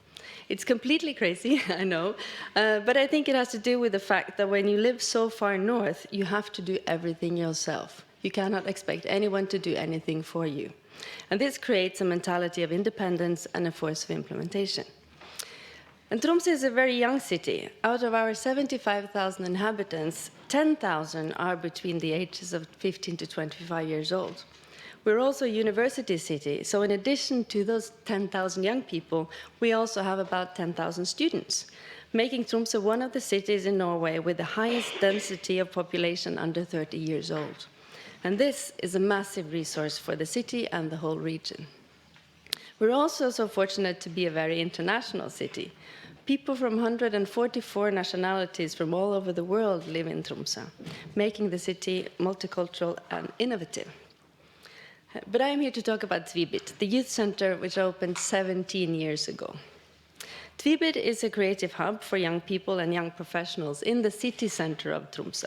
It's completely crazy, I know, but I think it has to do with the fact that when you live so far north, you have to do everything yourself. You cannot expect anyone to do anything for you. And this creates a mentality of independence and a force of implementation. And Tromsø is a very young city. Out of our 75,000 inhabitants, 10,000 are between the ages of 15 to 25 years old. We're also a university city, so in addition to those 10,000 young people, we also have about 10,000 students, making Tromsø one of the cities in Norway with the highest density of population under 30 years old. And this is a massive resource for the city and the whole region. We're also so fortunate to be a very international city. People from 144 nationalities from all over the world live in Tromsø, making the city multicultural and innovative. But I'm here to talk about Tvibit, the youth center which opened 17 years ago. Tvibit is a creative hub for young people and young professionals in the city center of Tromsø.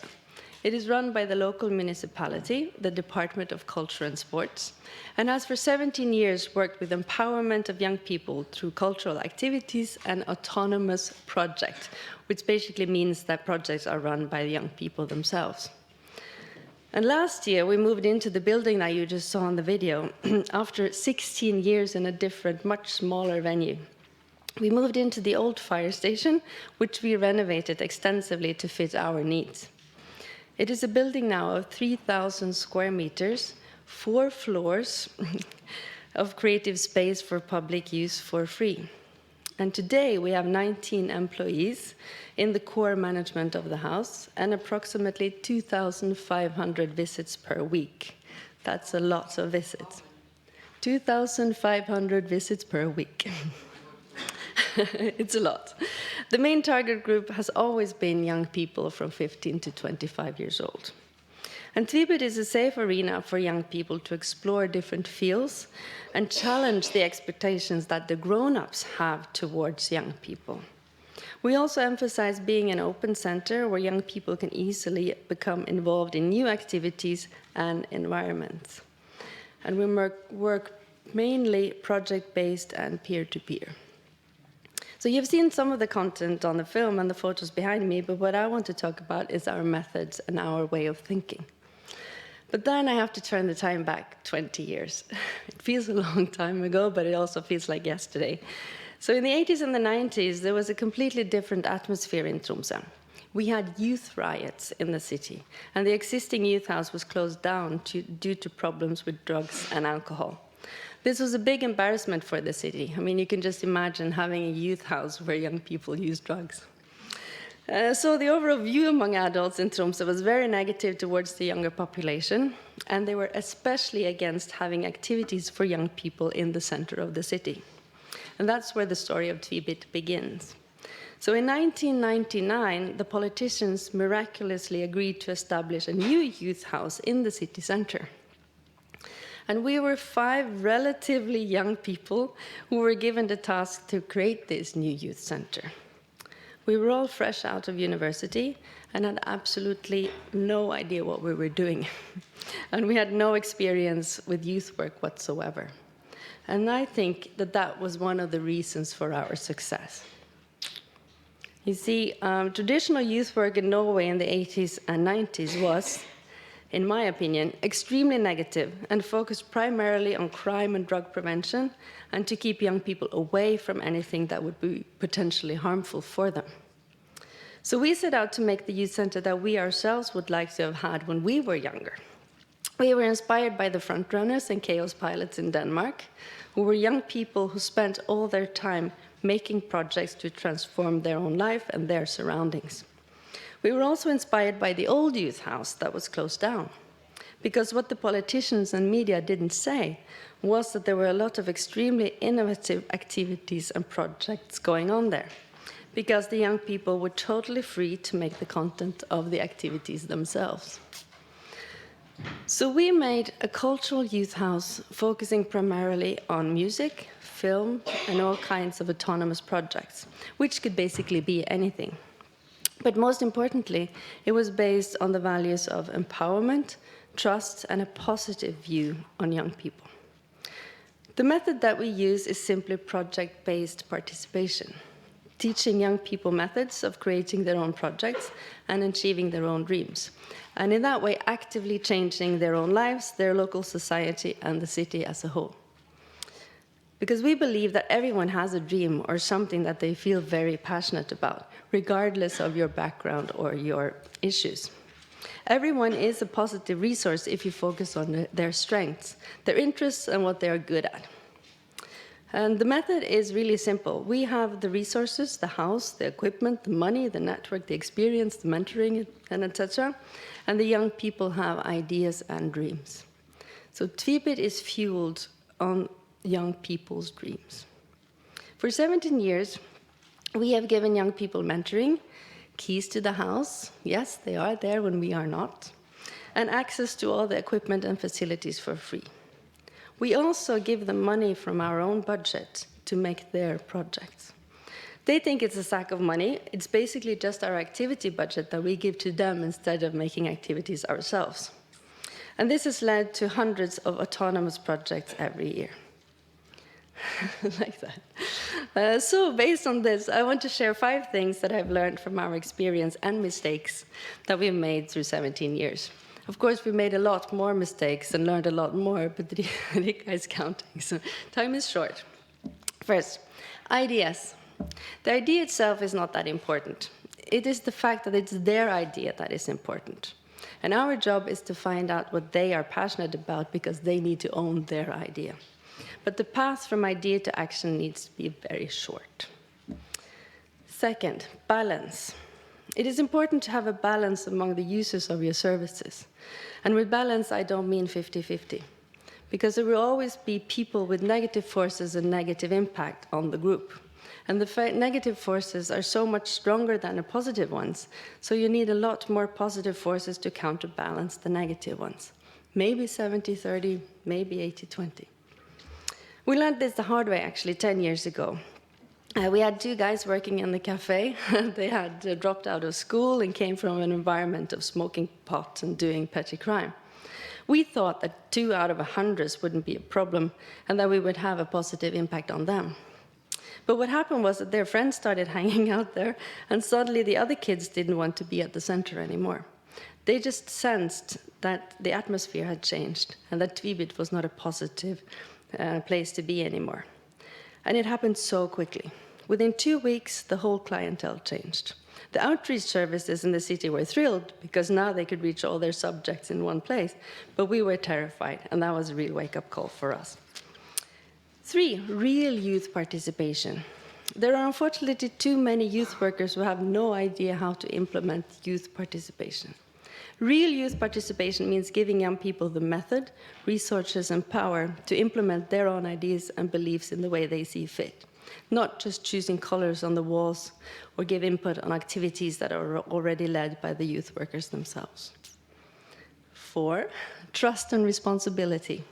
It is run by the local municipality, the Department of Culture and Sports, and has for 17 years worked with empowerment of young people through cultural activities and autonomous projects, which basically means that projects are run by the young people themselves. And last year, we moved into the building that you just saw in the video after 16 years in a different, much smaller venue. We moved into the old fire station, which we renovated extensively to fit our needs. It is a building now of 3,000 square meters, 4 floors of creative space for public use for free. And today we have 19 employees in the core management of the house and approximately 2,500 visits per week. That's a lot of visits. 2,500 visits per week. It's a lot. The main target group has always been young people from 15 to 25 years old. And Tvibit is a safe arena for young people to explore different fields and challenge the expectations that the grown-ups have towards young people. We also emphasize being an open center where young people can easily become involved in new activities and environments. And we work mainly project-based and peer-to-peer. So you've seen some of the content on the film and the photos behind me, but what I want to talk about is our methods and our way of thinking. But then I have to turn the time back 20 years. It feels a long time ago, but it also feels like yesterday. So in the 80s and the 90s, there was a completely different atmosphere in Tromsø. We had youth riots in the city, and the existing youth house was closed down due to problems with drugs and alcohol. This was a big embarrassment for the city. I mean, you can just imagine having a youth house where young people use drugs. So the overall view among adults in Tromsø was very negative towards the younger population, and they were especially against having activities for young people in the center of the city. And that's where the story of Tvibit begins. So in 1999, the politicians miraculously agreed to establish a new youth house in the city center. And we were 5 relatively young people who were given the task to create this new youth center. We were all fresh out of university and had absolutely no idea what we were doing. And we had no experience with youth work whatsoever. And I think that that was one of the reasons for our success. You see, traditional youth work in Norway in the 80s and 90s was, in my opinion, extremely negative and focused primarily on crime and drug prevention and to keep young people away from anything that would be potentially harmful for them. So we set out to make the youth center that we ourselves would like to have had when we were younger. We were inspired by the frontrunners and chaos pilots in Denmark, who were young people who spent all their time making projects to transform their own life and their surroundings. We were also inspired by the old youth house that was closed down, because what the politicians and media didn't say was that there were a lot of extremely innovative activities and projects going on there, because the young people were totally free to make the content of the activities themselves. So we made a cultural youth house focusing primarily on music, film, and all kinds of autonomous projects, which could basically be anything. But most importantly, it was based on the values of empowerment, trust, and a positive view on young people. The method that we use is simply project-based participation, teaching young people methods of creating their own projects and achieving their own dreams, and in that way actively changing their own lives, their local society, and the city as a whole. Because we believe that everyone has a dream or something that they feel very passionate about, regardless of your background or your issues. Everyone is a positive resource if you focus on their strengths, their interests, and what they are good at. And the method is really simple. We have the resources, the house, the equipment, the money, the network, the experience, the mentoring, and etc. And the young people have ideas and dreams. So Tvibit is fueled on young people's dreams. For 17 years, we have given young people mentoring, keys to the house, yes, they are there when we are not, and access to all the equipment and facilities for free. We also give them money from our own budget to make their projects. They think it's a sack of money. It's basically just our activity budget that we give to them instead of making activities ourselves. And this has led to hundreds of autonomous projects every year. Like that. So based on this, I want to share 5 things that I've learned from our experience and mistakes that we've made through 17 years. Of course, we made a lot more mistakes and learned a lot more, but Rika is counting, so time is short. First, ideas. The idea itself is not that important. It is the fact that it's their idea that is important. And our job is to find out what they are passionate about because they need to own their idea. But the path from idea to action needs to be very short. Second, balance. It is important to have a balance among the users of your services. And with balance, I don't mean 50-50. Because there will always be people with negative forces and negative impact on the group. And the negative forces are so much stronger than the positive ones, so you need a lot more positive forces to counterbalance the negative ones. Maybe 70-30, maybe 80-20. We learned this the hard way, actually, 10 years ago. We had two guys working in the cafe. They had dropped out of school and came from an environment of smoking pot and doing petty crime. We thought that 2 out of 100 wouldn't be a problem and that we would have a positive impact on them. But what happened was that their friends started hanging out there, and suddenly the other kids didn't want to be at the center anymore. They just sensed that the atmosphere had changed and that Tvibit was not a positive place to be anymore. And it happened so quickly. Within 2 weeks, the whole clientele changed. The outreach services in the city were thrilled because now they could reach all their subjects in one place, but we were terrified, and that was a real wake-up call for us. 3, real youth participation. There are unfortunately too many youth workers who have no idea how to implement youth participation. Real youth participation means giving young people the method, resources, and power to implement their own ideas and beliefs in the way they see fit, not just choosing colors on the walls or give input on activities that are already led by the youth workers themselves. 4, trust and responsibility.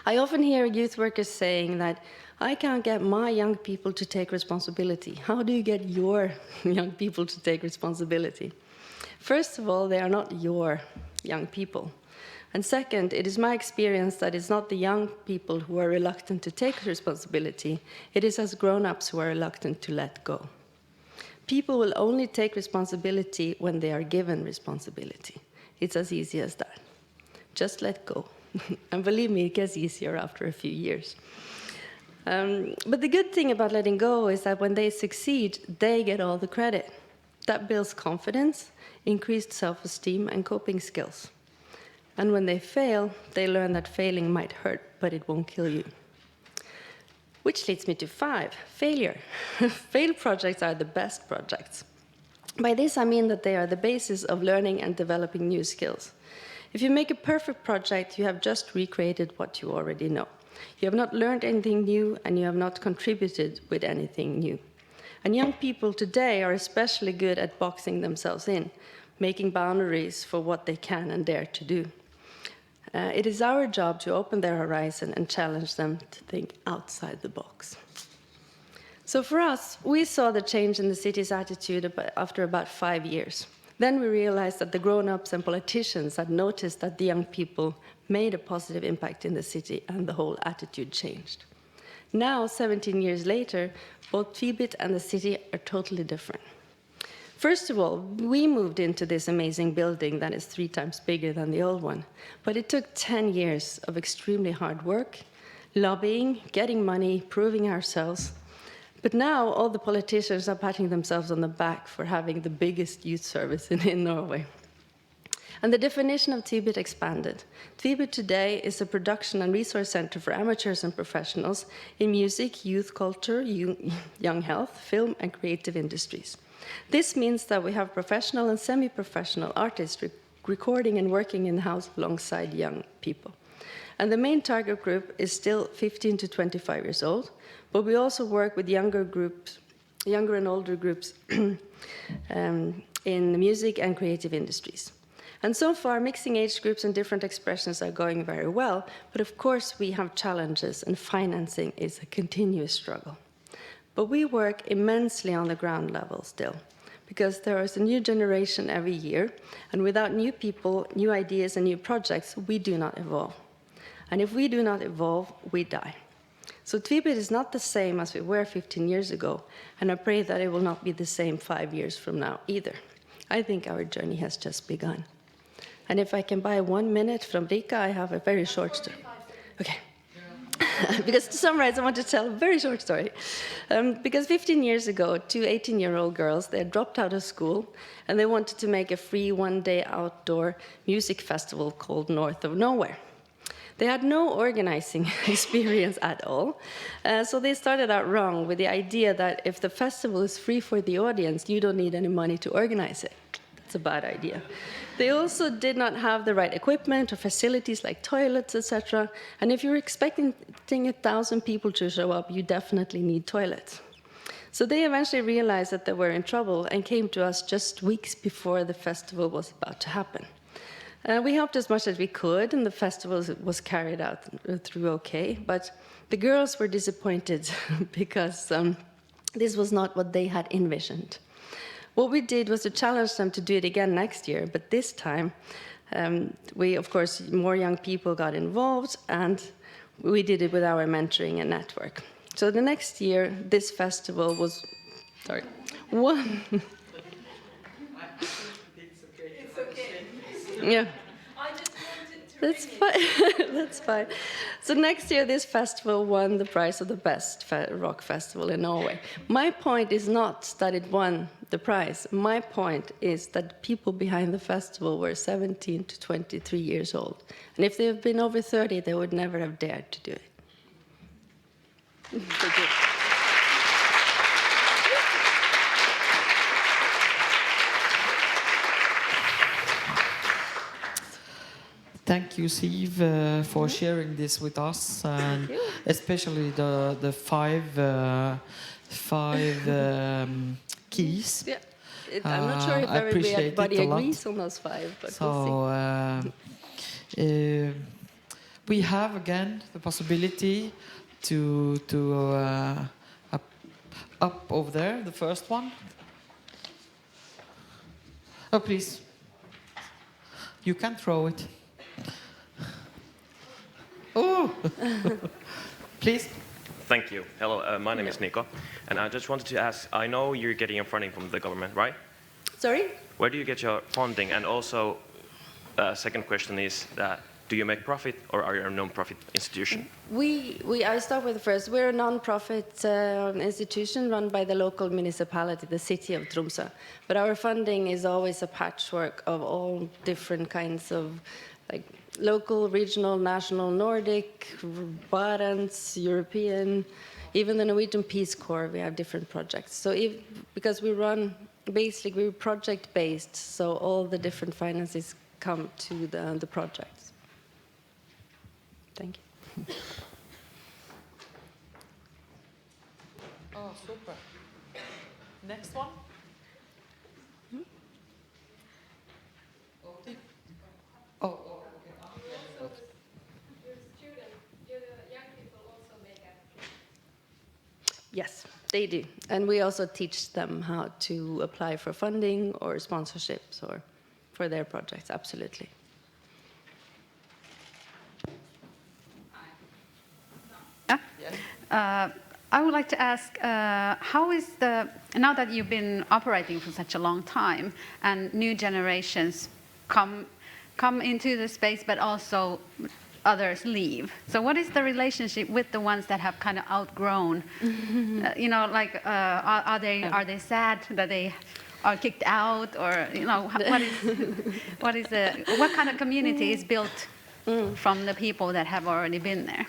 I often hear youth workers saying that I can't get my young people to take responsibility. How do you get your young people to take responsibility? First of all, they are not your young people. And second, it is my experience that it's not the young people who are reluctant to take responsibility. It is us grown-ups who are reluctant to let go. People will only take responsibility when they are given responsibility. It's as easy as that. Just let go. And believe me, it gets easier after a few years. But the good thing about letting go is that when they succeed, they get all the credit. That builds confidence, increased self-esteem, and coping skills. And when they fail, they learn that failing might hurt, but it won't kill you. Which leads me to 5, failure. Failed projects are the best projects. By this, I mean that they are the basis of learning and developing new skills. If you make a perfect project, you have just recreated what you already know. You have not learned anything new, and you have not contributed with anything new. And young people today are especially good at boxing themselves in, making boundaries for what they can and dare to do. It is our job to open their horizon and challenge them to think outside the box. So for us, we saw the change in the city's attitude after about 5 years. Then we realized that the grown-ups and politicians had noticed that the young people made a positive impact in the city, and the whole attitude changed. Now, 17 years later, both Tvibit and the city are totally different. First of all, we moved into this amazing building that is 3 times bigger than the old one. But it took 10 years of extremely hard work, lobbying, getting money, proving ourselves. But now all the politicians are patting themselves on the back for having the biggest youth service in Norway. And the definition of Tvibit expanded. Tvibit today is a production and resource center for amateurs and professionals in music, youth culture, young health, film, and creative industries. This means that we have professional and semi-professional artists recording and working in-house alongside young people. And the main target group is still 15 to 25 years old, but we also work with younger and older groups in the music and creative industries. And so far, mixing age groups and different expressions are going very well, but of course we have challenges, and financing is a continuous struggle. But we work immensely on the ground level still, because there is a new generation every year, and without new people, new ideas, and new projects, we do not evolve. And if we do not evolve, we die. So Tvibit is not the same as we were 15 years ago, and I pray that it will not be the same 5 years from now either. I think our journey has just begun. And if I can buy 1 minute from Rika, I have a very short story. Okay. Because to summarize, I want to tell a very short story. Because 15 years ago, 2 18-year-old girls, they had dropped out of school, and they wanted to make a free 1-day outdoor music festival called North of Nowhere. They had no organizing experience at all. So they started out wrong with the idea that if the festival is free for the audience, you don't need any money to organize it. That's a bad idea. They also did not have the right equipment or facilities like toilets, etc. And if you're expecting 1,000 people to show up, you definitely need toilets. So they eventually realized that they were in trouble and came to us just weeks before the festival was about to happen. We helped as much as we could, and the festival was carried out through okay. But the girls were disappointed because this was not what they had envisioned. What we did was to challenge them to do it again next year, but this time, of course, more young people got involved, and we did it with our mentoring and network. So the next year, this festival was, one. It's okay. Yeah. I just wanted to That's fine. That's fine. So next year, this festival won the prize of the best rock festival in Norway. My point is not that it won the prize. My point is that people behind the festival were 17 to 23 years old. And if they had been over 30, they would never have dared to do it. Thank you. Thank you, Siv, for sharing this with us, and especially the five keys. Yeah. I'm not sure if everybody agrees on those five, but we'll see. We have again the possibility to up over there, the first one. Oh, please. You can throw it. Oh, please. Thank you. Hello, my name is Nico, and I just wanted to ask, I know you're getting your funding from the government, right? Sorry? Where do you get your funding? And also, second question is that, do you make profit, or are you a non-profit institution? I start with the first. We're a non-profit institution run by the local municipality, the city of Tromsø. But our funding is always a patchwork of all different kinds of, like, local, regional, national, Nordic, Barents, European, even the Norwegian Peace Corps, we have different projects. So because we run, basically we're project-based, so all the different finances come to the projects. Thank you. Oh, super. Next one. Oh. Yes, they do. And we also teach them how to apply for funding or sponsorships or for their projects, absolutely. I would like to ask, how is now that you've been operating for such a long time and new generations come into the space, but also others leave. So what is the relationship with the ones that have kind of outgrown? Are they sad that they are kicked out, or what kind of community is built from the people that have already been there?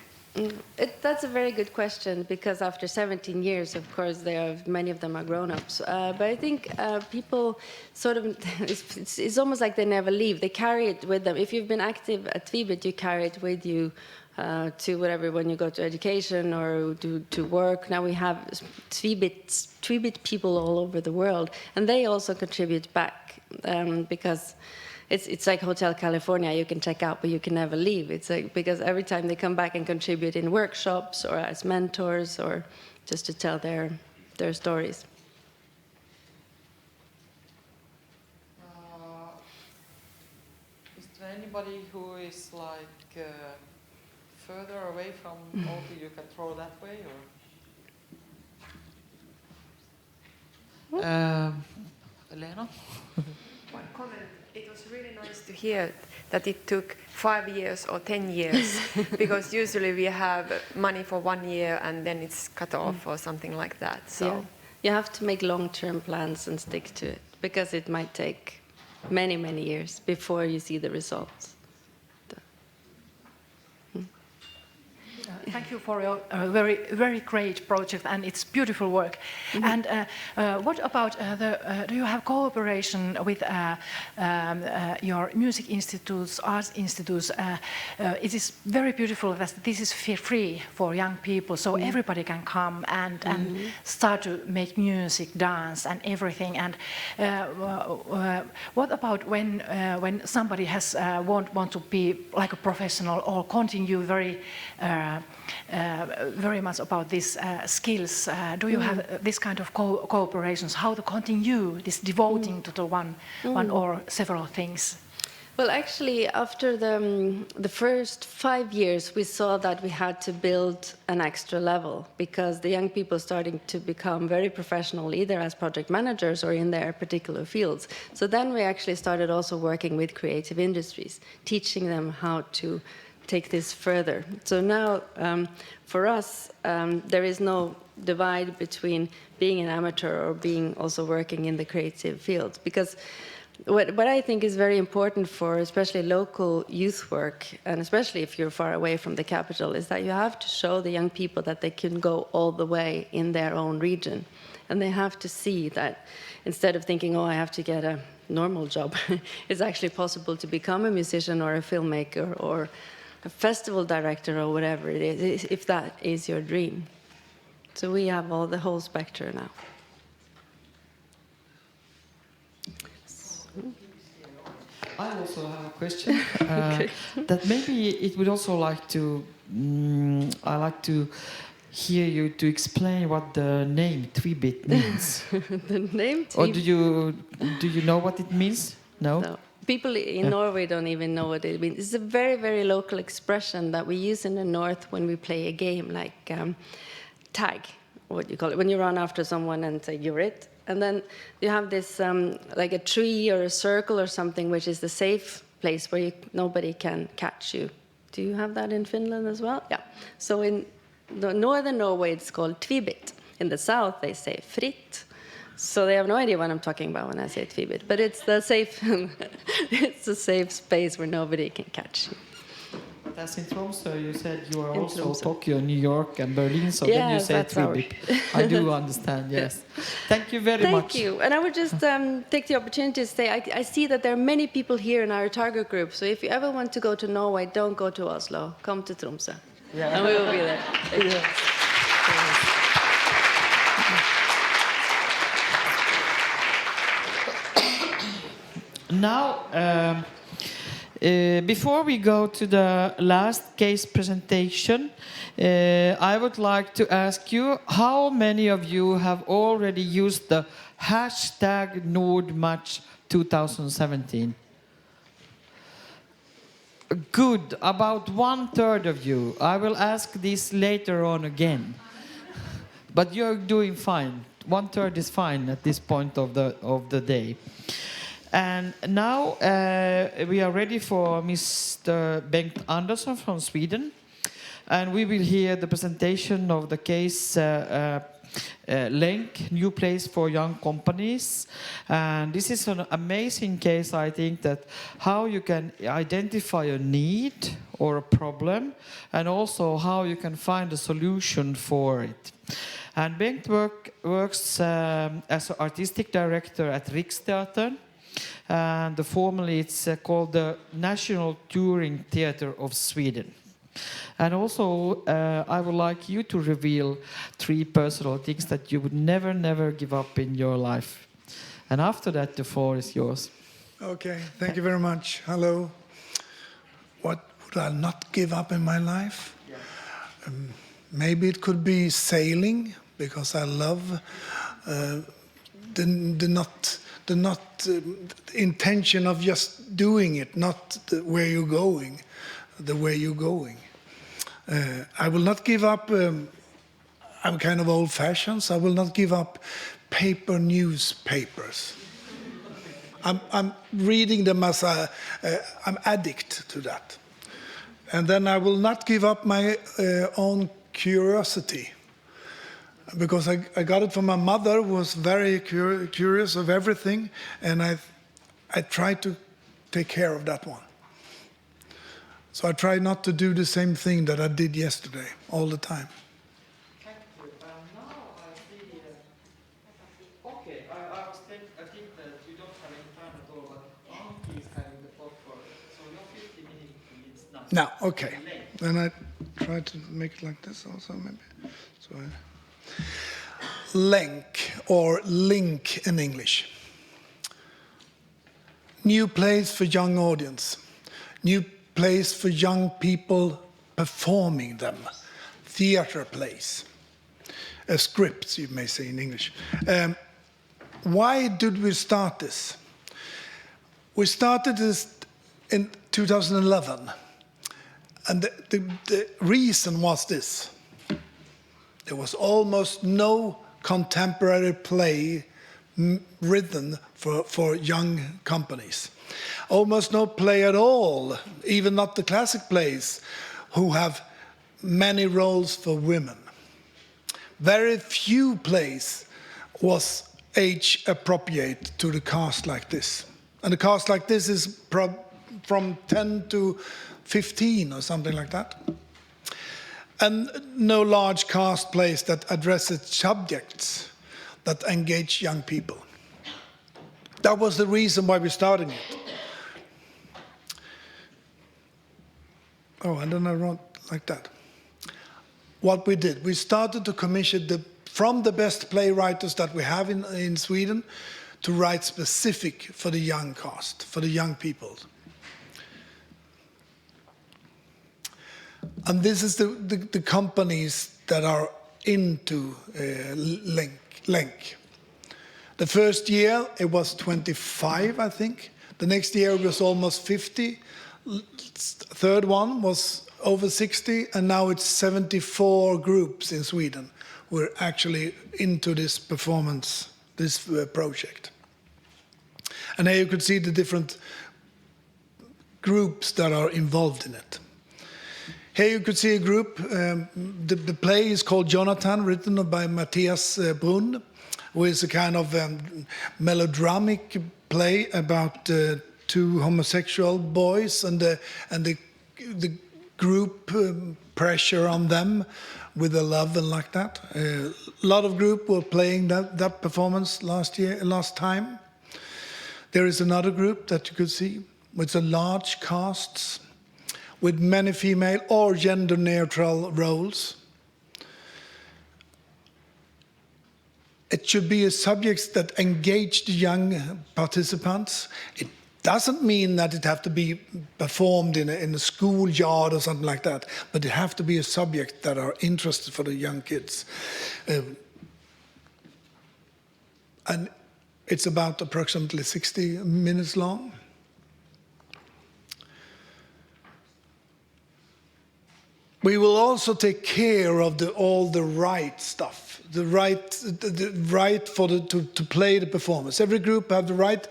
That's a very good question, because after 17 years, of course, many of them are grown-ups. But I think people sort of, it's almost like they never leave. They carry it with them. If you've been active at Tvibit, you carry it with you to whatever, when you go to education or to work. Now we have Tvibit people all over the world, and they also contribute back because it's like Hotel California. You can check out, but you can never leave. It's like, because every time they come back and contribute in workshops or as mentors or just to tell their stories. Is there anybody who is like further away from Alti? You can throw that way, or Elena? One comment. It was really nice to hear that it took 5 years or 10 years, because usually we have money for 1 year and then it's cut off or something like that. So yeah. You have to make long-term plans and stick to it, because it might take many, many years before you see the results. thank you for your very great project, and it's beautiful work. And what about do you have cooperation with your music institutes, arts institutes? It is very beautiful that this is free for young people, so everybody can come and start to make music, dance, and everything. And what about when somebody has want to be like a professional or continue very much about these skills? Do you have this kind of cooperations? How to continue this devoting to the one or several things? Well, actually, after the first 5 years, we saw that we had to build an extra level because the young people starting to become very professional, either as project managers or in their particular fields. So then we actually started also working with creative industries, teaching them how to take this further. So now, for us, there is no divide between being an amateur or being also working in the creative field, because what I think is very important for especially local youth work, and especially if you're far away from the capital, is that you have to show the young people that they can go all the way in their own region. And they have to see that instead of thinking, oh, I have to get a normal job, it's actually possible to become a musician or a filmmaker or a festival director or whatever it is, if that is your dream. So we have the whole spectrum now. I also have a question. That maybe it would also like to. I like to hear you to explain what the name Tvibit means. The name Tvibit. Or do you know what it means? No. People in Norway don't even know what it means. It's a very, very local expression that we use in the north when we play a game like tag, what you call it, when you run after someone and say you're it. And then you have this like a tree or a circle or something, which is the safe place where nobody can catch you. Do you have that in Finland as well? Yeah. So in the northern Norway, it's called Tvibit. In the south, they say fritt. So they have no idea what I'm talking about when I say Tvibit. But it's the safe, it's a safe space where nobody can catch you. But as in Tromsø, you said you are also Tromsø. Tokyo, New York, and Berlin. So then you say Tvibit. I do understand. Yes. Thank you very much. Thank you. And I would just take the opportunity to say I see that there are many people here in our target group. So if you ever want to go to Norway, don't go to Oslo. Come to Tromsø. Yeah. And we will be there. Yeah. Now, before we go to the last case presentation, I would like to ask you, how many of you have already used the hashtag NordMatch 2017? Good, about 1/3 of you. I will ask this later on again. But you're doing fine. 1/3 is fine at this point of the day. And now we are ready for Mr. Bengt Andersson from Sweden. And we will hear the presentation of the case Link, New Place for Young Companies. And this is an amazing case, I think, that how you can identify a need or a problem, and also how you can find a solution for it. And Bengt works as an artistic director at Riksteatern. And formally it's called the National Touring Theatre of Sweden. And also I would like you to reveal 3 personal things that you would never give up in your life. And after that, the floor is yours. Okay, thank you very much. Hello. What would I not give up in my life? Yeah. Maybe it could be sailing, because I love the intention of just doing it, not where you're going, the way you're going. I will not give up, I'm kind of old-fashioned, so I will not give up paper newspapers. I'm reading them as I'm addict to that. And then I will not give up my own curiosity, because I got it from my mother, who was very curious of everything, and I try to take care of that one. So I try not to do the same thing that I did yesterday all the time. Thank you. Now I see. Okay, I think that you don't have any time at all, but Anki is having the popcorn. So your 50 minutes now. Now, okay. Then I try to make it like this also, maybe. So länk, or link in English. New place for young audience. New place for young people performing them. Theater plays. Scripts, you may say in English. Why did we start this? We started this in 2011. And the reason was this. There was almost no contemporary play written for young companies. Almost no play at all, even not the classic plays, who have many roles for women. Very few plays was age appropriate to the cast like this. And the cast like this is from 10 to 15 or something like that. And no large cast plays that addresses subjects that engage young people. That was the reason why we started it. Oh, and then I wrote like that. What we did, we started to commission from the best playwriters that we have in Sweden to write specific for the young cast, for the young people. And this is the companies that are into Länk. The first year it was 25, I think. The next year it was almost 50. Third one was over 60, and now it's 74 groups in Sweden who are actually into this performance, this project. And here you could see the different groups that are involved in it. Here you could see a group. The play is called Jonathan, written by Matthias Brunn, who is a kind of melodramatic play about two homosexual boys and the group pressure on them with the love and like that. A lot of group were playing that performance last time. There is another group that you could see with a large casts, with many female or gender-neutral roles. It should be a subject that engage the young participants. It doesn't mean that it have to be performed in a schoolyard or something like that, but it have to be a subject that are interested for the young kids. And it's about approximately 60 minutes long. We will also take care of all the right stuff, the right to play the performance. Every group have the right.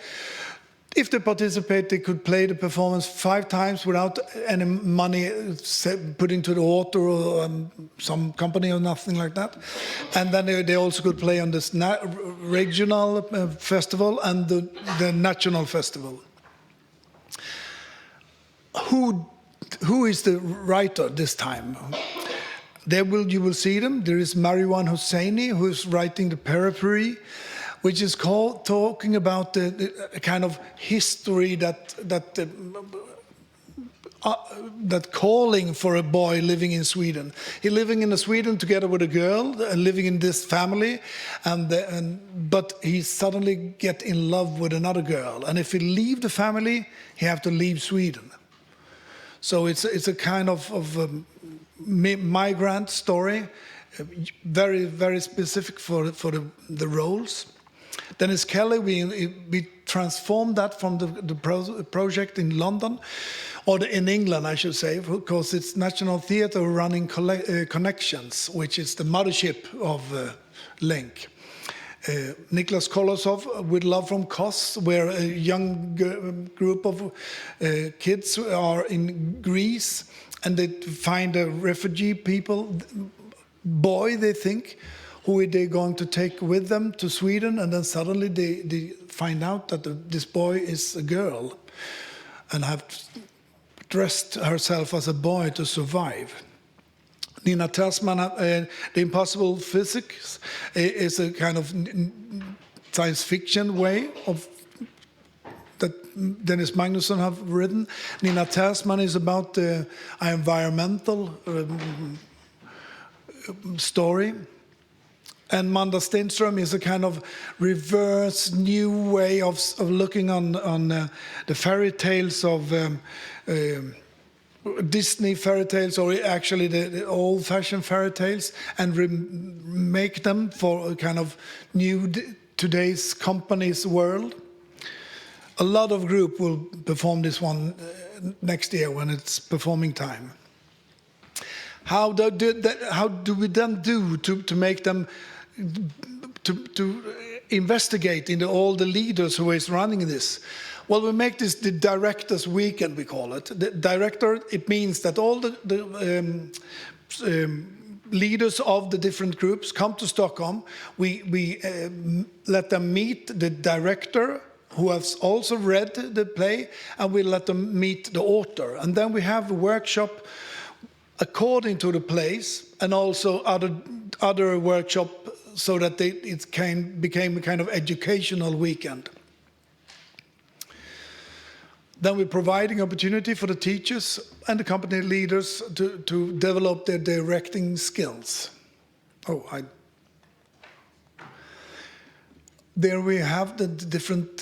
If they participate, they could play the performance 5 times without any money put into the author or some company or nothing like that. And then they also could play on this regional festival and the national festival. Who is the writer this time? You will see them. There is Mariwan Hosseini, who is writing The Periphery, which is talking about the kind of history that calling for a boy living in Sweden. He's living in Sweden together with a girl, living in this family, but he suddenly get in love with another girl. And if he leave the family, he have to leave Sweden. So it's a kind of migrant story, very, very specific for the roles. Dennis Kelly, we transformed that from the project in London, or in England, I should say, because it's National Theatre running Connections, which is the mothership of Länk. Niklas Kolosov with Love from Kos, where a young group of kids are in Greece and they find a refugee boy, they think, who are they going to take with them to Sweden, and then suddenly they find out that this boy is a girl and have dressed herself as a boy to survive. Nina Tersman, The Impossible Physics is a kind of science fiction way of that Dennis Magnusson have written. Nina Tersman is about the environmental story. And Manda Stenström is a kind of reverse new way of looking on the fairy tales of Disney fairy tales, or actually the old-fashioned fairy tales, and make them for a kind of new today's company's world. A lot of group will perform this one next year when it's performing time. How do we then do to make them to investigate into all the leaders who is running this? Well, we make this the director's weekend, we call it. The director, it means that all the leaders of the different groups come to Stockholm. We let them meet the director, who has also read the play, and we let them meet the author. And then we have a workshop according to the plays, and also other workshop, so that it became a kind of educational weekend. Then we're providing opportunity for the teachers and the company leaders to develop their directing skills. There we have the different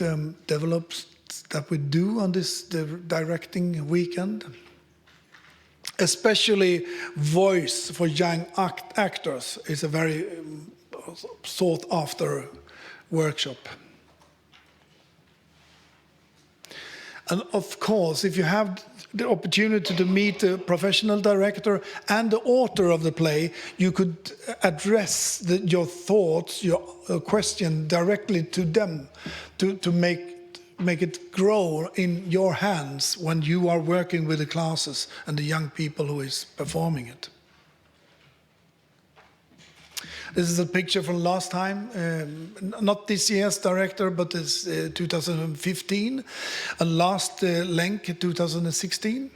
develops that we do on this directing weekend. Especially voice for young actors is a very sought after workshop. And of course, if you have the opportunity to meet the professional director and the author of the play, you could address your thoughts, your question directly to them, to make it grow in your hands when you are working with the classes and the young people who is performing it. This is a picture from last time, not this year's director, but it's 2015, and last Länk 2016.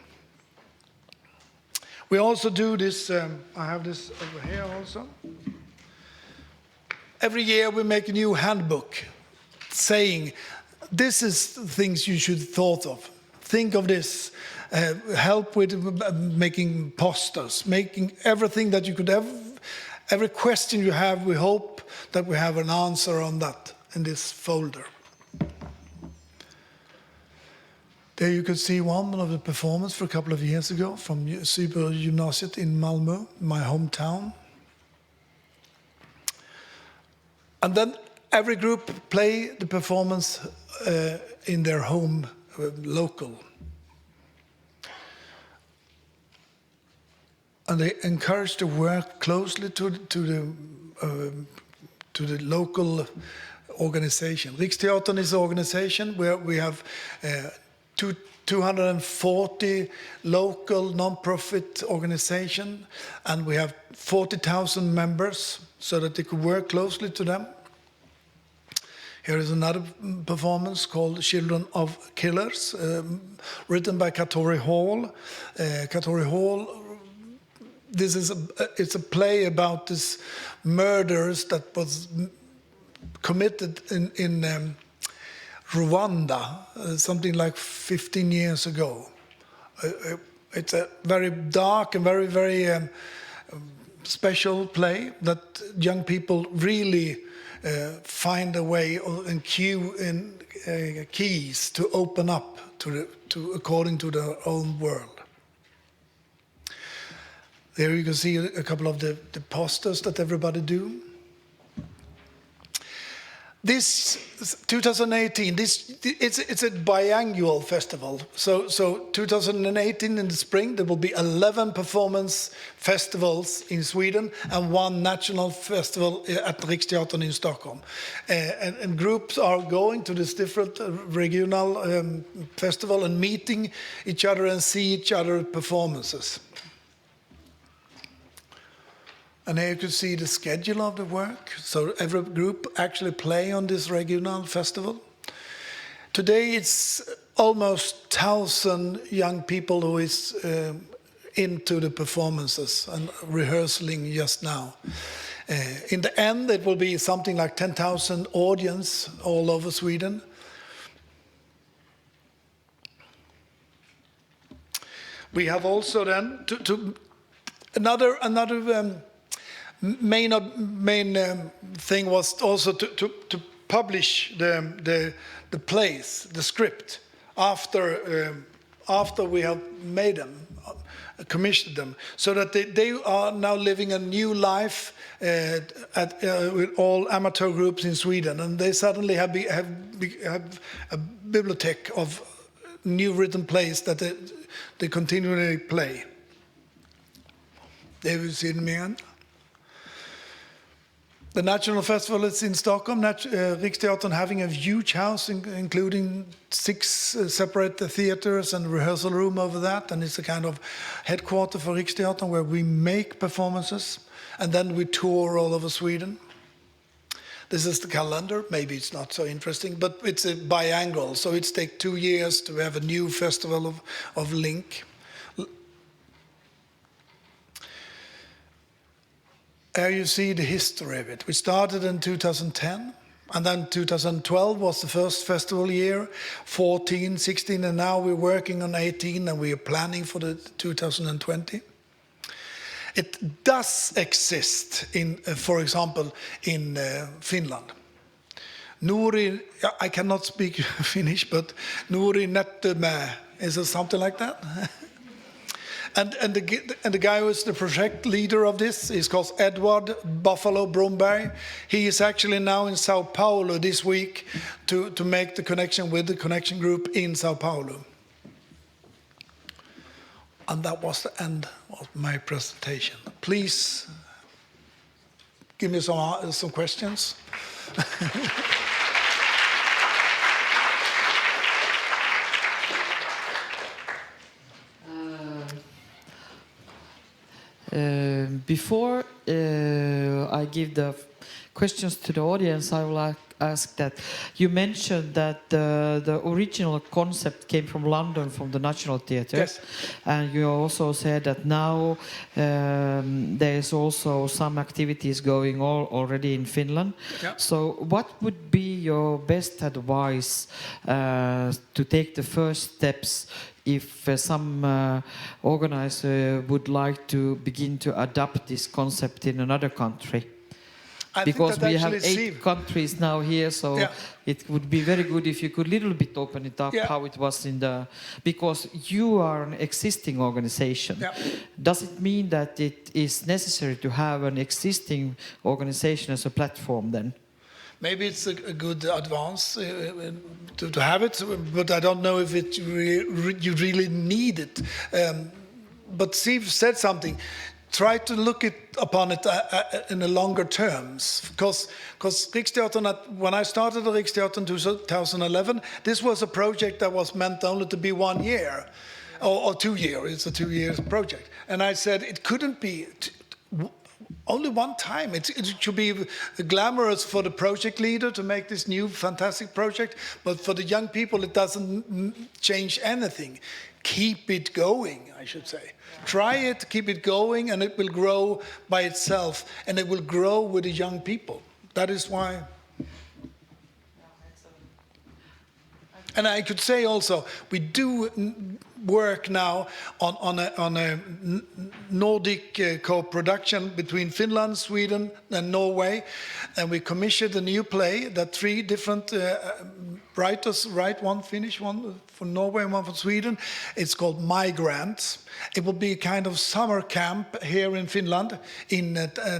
We also do this, I have this over here also. Every year we make a new handbook saying, this is things you should thought of. Think of this. Help with making posters, making everything that you could have. Every question you have, we hope that we have an answer on that in this folder. There you can see one of the performances for a couple of years ago from Supergymnasiet in Malmö, my hometown. And then every group play the performance in their home local. And they encourage to work closely to the local organization. Riksteatern is an organization where we have 240 local non-profit organizations, and we have 40,000 members, so that they could work closely to them. Here is another performance called Children of Killers, written by Katori Hall. Katori Hall, it's a play about this murders that was committed in Rwanda, something like 15 years ago. It's a very dark and very, very special play that young people really find a way and keys to open up to according to their own world. There you can see a couple of the posters that everybody do. This 2018, it's a biannual festival. So 2018 in the spring, there will be 11 performance festivals in Sweden and one national festival at Riksteatern in Stockholm. And groups are going to this different regional festival and meeting each other and see each other performances. And here you can see the schedule of the work. So every group actually play on this regional festival. Today it's almost 1,000 young people who is into the performances and rehearsing just now. In the end, it will be something like 10,000 audience all over Sweden. We have also then another main thing was also to publish the plays, the script after we have made them, commissioned them, so that they are now living a new life with all amateur groups in Sweden, and they suddenly have a bibliothèque of new written plays that they continually play. Have you seen me again? The National Festival is in Stockholm. Riksteatern having a huge house, including 6 separate theaters and rehearsal room over that. And it's a kind of headquarter for Riksteatern where we make performances. And then we tour all over Sweden. This is the calendar. Maybe it's not so interesting, but it's a biannual. So it takes 2 years to have a new festival of Link. Here you see the history of it. We started in 2010, and then 2012 was the first festival year, 14, 16, and now we're working on 18, and we are planning for the 2020. It does exist for example, in Finland. Nuori, I cannot speak Finnish, but Nuori Nättömää, is it something like that? And the guy who is the project leader of this is called Edward Buffalo Bromberg. He is actually now in Sao Paulo this week to make the connection with the connection group in Sao Paulo. And that was the end of my presentation. Please give me some questions. Before I give the questions to the audience, I would like to ask that you mentioned that the original concept came from London, from the National Theatre. Yes. And you also said that now there's also some activities going on already in Finland. Yeah. So what would be your best advice to take the first steps if some organizer would like to begin to adopt this concept in another country? Because we have 8 countries now here, so it would be very good if you could little bit open it up how it was in the... Because you are an existing organization. Yeah. Does it mean that it is necessary to have an existing organization as a platform then? Maybe it's a good advance to have it, but I don't know if you really need it. But Steve said something. Try to look upon it in the longer terms, because Riksteatern, when I started the Riksteatern in 2011, this was a project that was meant only to be 1 year or 2 years. It's a 2 years project, and I said it couldn't be only one time. It should be glamorous for the project leader to make this new fantastic project, but for the young people, it doesn't change anything. Keep it going, I should say. Try it, keep it going, and it will grow by itself, and it will grow with the young people. That is why. And I could say also, we do work now on a Nordic co-production between Finland, Sweden, and Norway, and we commissioned a new play that 3 different writers write, one Finnish, one from Norway, and one from Sweden. It's called Migrants. It will be a kind of summer camp here in Finland, in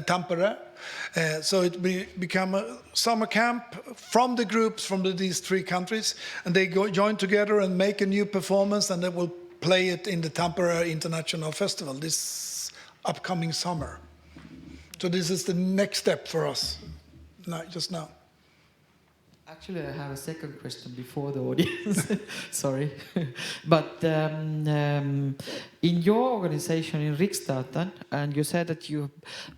Tampere. So it will become a summer camp from the groups from these 3 countries, and they join together and make a new performance, and they will play it in the Tampere International Festival this upcoming summer. So this is the next step for us, just now. Actually, I have a second question before the audience. Sorry. But in your organization in Riksdaten, and you said that you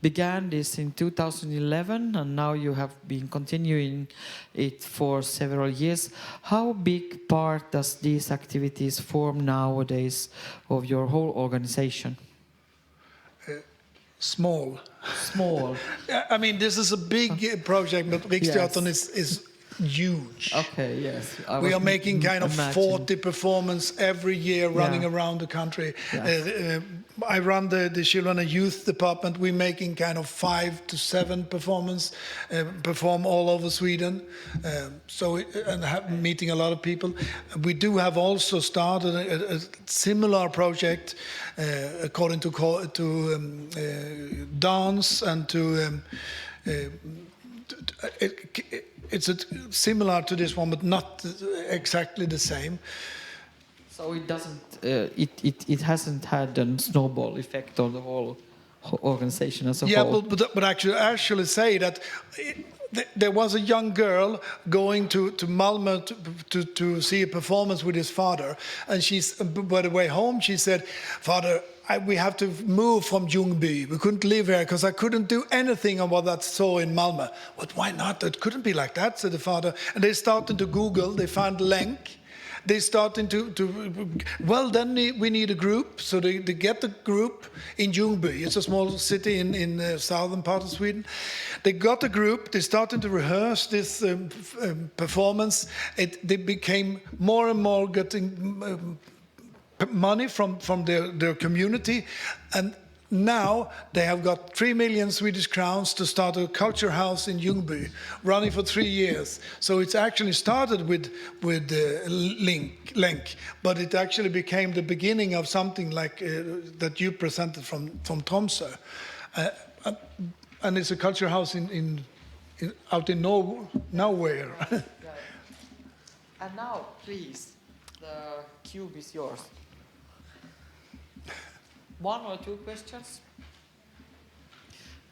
began this in 2011, and now you have been continuing it for several years. How big part does these activities form nowadays of your whole organization? Small. Small. I mean, this is a big project, but Riksteatern Yes. is huge. Okay, yes. We are making kind of imagine. 40 performances every year running Yeah. around the country. Yes. I run the Children and Youth Department. We're making kind of 5 to 7 performances, perform all over Sweden. Meeting a lot of people. We do have also started a similar project according to dance and to it's similar to this one, but not exactly the same. So it doesn't. It hasn't had a snowball effect on the whole organization as a whole. Yeah, but actually say that there was a young girl going to Malmö to see a performance with his father, and by the way home she said, "Father, we have to move from Ljungby. We couldn't live here because I couldn't do anything on what I saw in Malmö." But why not? It couldn't be like that, said the father. And they started to Google. They found Länk. They started then we need a group. So they get the group in Ljungby. It's a small city in the southern part of Sweden. They got a group. They started to rehearse this performance. They became more and more getting money from their community, and now they have got 3 million Swedish crowns to start a culture house in Ljungby, running for 3 years. So it's actually started with Länk, but it actually became the beginning of something like that you presented from Tromsø, and it's a culture house out in nowhere. And now, please, the cube is yours. 1 or 2 questions?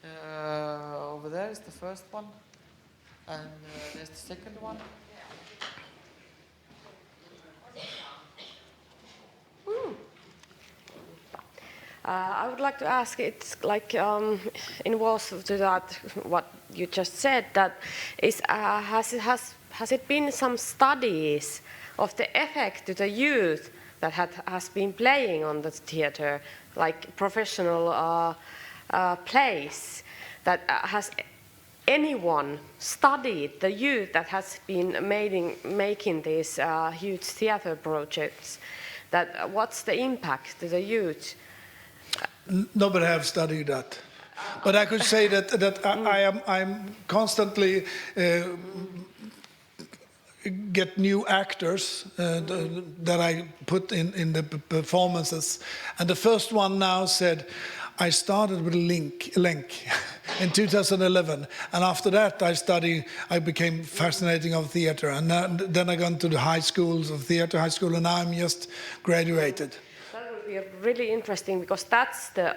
Over there is the first one, and there's the second one. I would like to ask, it's like involves to that what you just said, that has it been some studies of the effect to the youth that has been playing on the theater, like professional plays, that has anyone studied the youth that has been making these huge theater projects? That what's the impact to the youth? Nobody have studied that, but I could say that I'm constantly get new actors that I put in the performances, and the first one now said, "I started with Länk in 2011, and after that I became fascinating of theater, and then I got to the high schools of theater high school, and now I'm just graduated." That would be really interesting, because that's the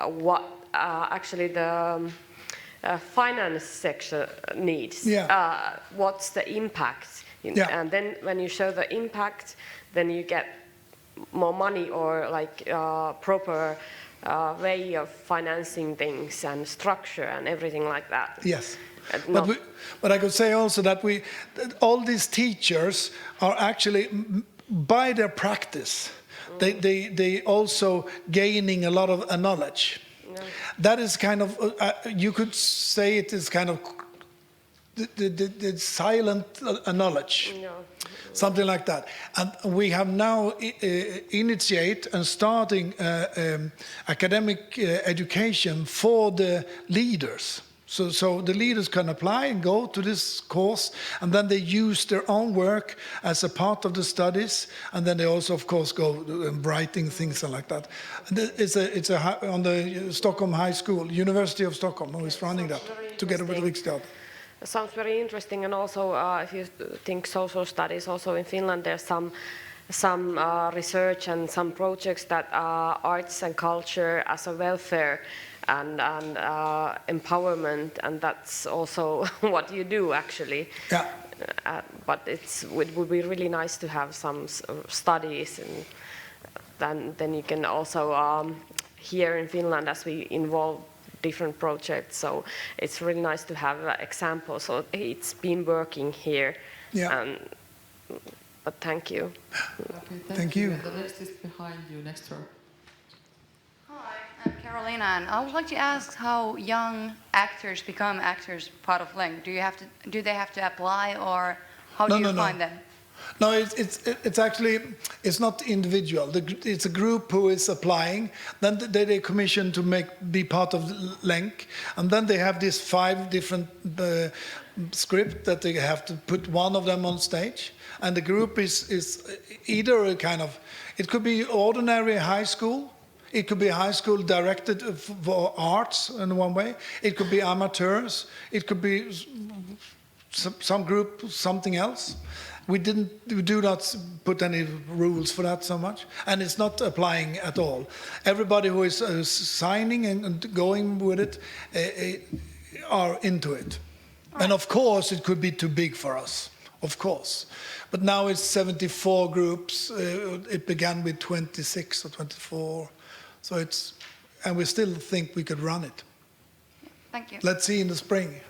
what actually the finance section needs. Yeah. What's the impact? Yeah. And then when you show the impact, then you get more money, or like proper way of financing things and structure and everything like that. Yes. But I could say also that all these teachers are actually, by their practice, they also gaining a lot of knowledge. Yeah. That is kind of, you could say it is kind of the silent knowledge. Yeah. Something like that. And we have now initiate and starting academic education for the leaders. So the leaders can apply and go to this course, and then they use their own work as a part of the studies, and then they also, of course, go writing things and like that. And it's on the Stockholm High School, University of Stockholm, who is running that together with Riksteatern. Sounds very interesting, and also if you think social studies, also in Finland there's some research and some projects that are arts and culture as a welfare and empowerment, and that's also what you do actually. Yeah. but it would be really nice to have some studies, and then you can also here in Finland, as we involve different projects, so it's really nice to have examples. So it's been working here. Yeah. But thank you. Okay, Thank you. And the next is behind you, next row. Hi, I'm Carolina, and I would like to ask how young actors become actors part of LENG. Do they have to apply, or how do you find them? No, it's actually, it's not individual. It's a group who is applying. Then they commission to be part of LENG, and then they have these 5 different script that they have to put one of them on stage. And the group is either a kind of, it could be ordinary high school. It could be high school directed for arts in one way. It could be amateurs. It could be some group, something else. We do not put any rules for that so much, and it's not applying at all. Everybody who is signing and going with it are into it. And of course, it could be too big for us, of course. But now it's 74 groups. It began with 26 or 24. So and we still think we could run it. Thank you. Let's see in the spring.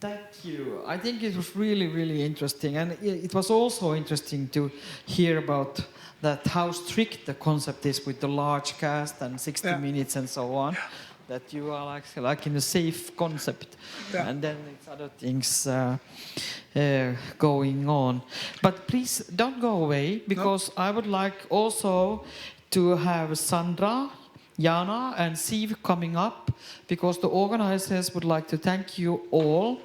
Thank you. I think it was really, really interesting. And it was also interesting to hear about that, how strict the concept is with the large cast and 60 minutes and so on. That you are like in a safe concept. Yeah. And then it's other things going on. But please don't go away, because I would like also to have Sandra, Jana and Siv coming up, because the organizers would like to thank you all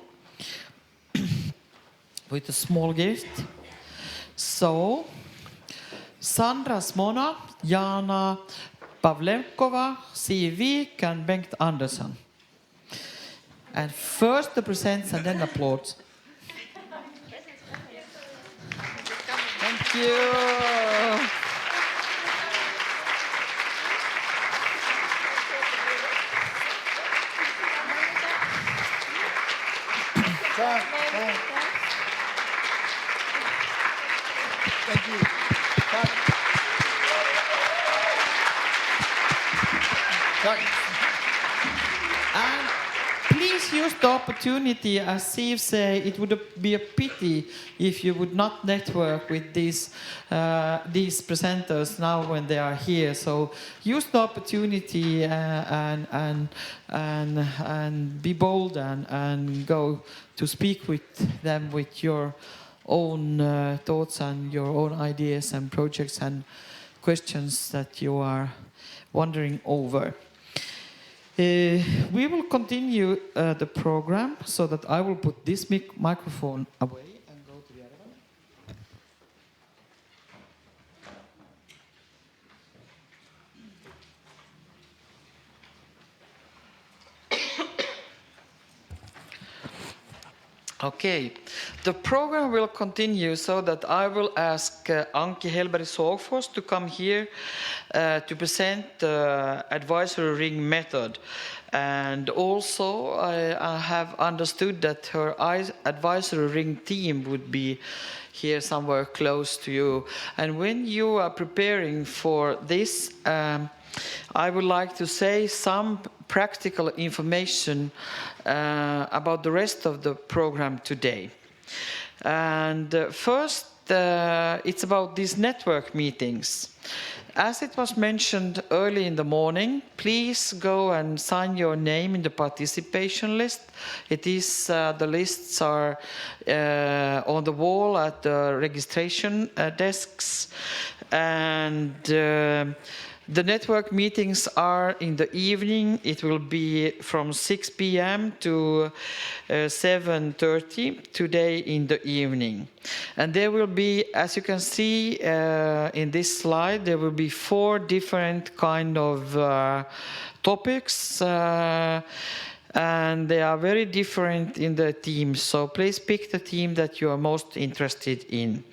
with a small gift. So, Sandra Smona, Jana Pavlenkova, Siv Vik and Bengt Andersson. And first the presents and then applause. Thank you. Thank you. And please use the opportunity, as Siv said, it would be a pity if you would not network with these presenters now when they are here. So use the opportunity and be bold and go to speak with them with your own thoughts and your own ideas and projects and questions that you are wondering over. We will continue the program, so that I will put this microphone away and go to the other one. Okay, the program will continue, so that I will ask Anki Hellberg-Sågfors to come here to present the advisory ring method. And also I have understood that her advisory ring team would be here somewhere close to you. And when you are preparing for this, I would like to say some practical information about the rest of the program today. And first, it's about these network meetings. As it was mentioned early in the morning, please go and sign your name in the participation list. It is, the lists are on the wall at the registration desks. And the network meetings are in the evening. It will be from 6 p.m. to 7:30 today in the evening. And there will be, as you can see in this slide, there will be 4 different kind of topics. And they are very different in the teams. So please pick the team that you are most interested in.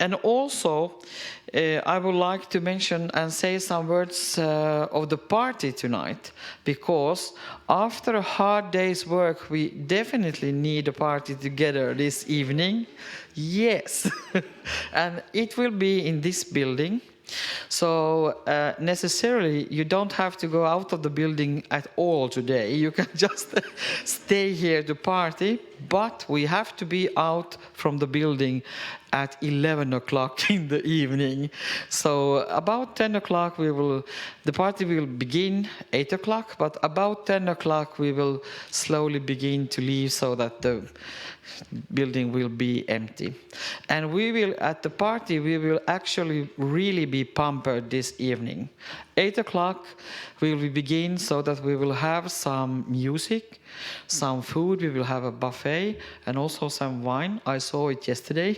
And also, I would like to mention and say some words of the party tonight, because after a hard day's work, we definitely need a party together this evening. Yes, and it will be in this building. So necessarily, you don't have to go out of the building at all today. You can just stay here to party, but we have to be out from the building at 11 o'clock in the evening. So about 10 o'clock the party will begin, 8 o'clock, but about 10 o'clock we will slowly begin to leave so that the building will be empty. And we will, at the party, we will actually really be pampered this evening. 8 o'clock we will begin so that we will have some music, some food, we will have a buffet, and also some wine. I saw it yesterday.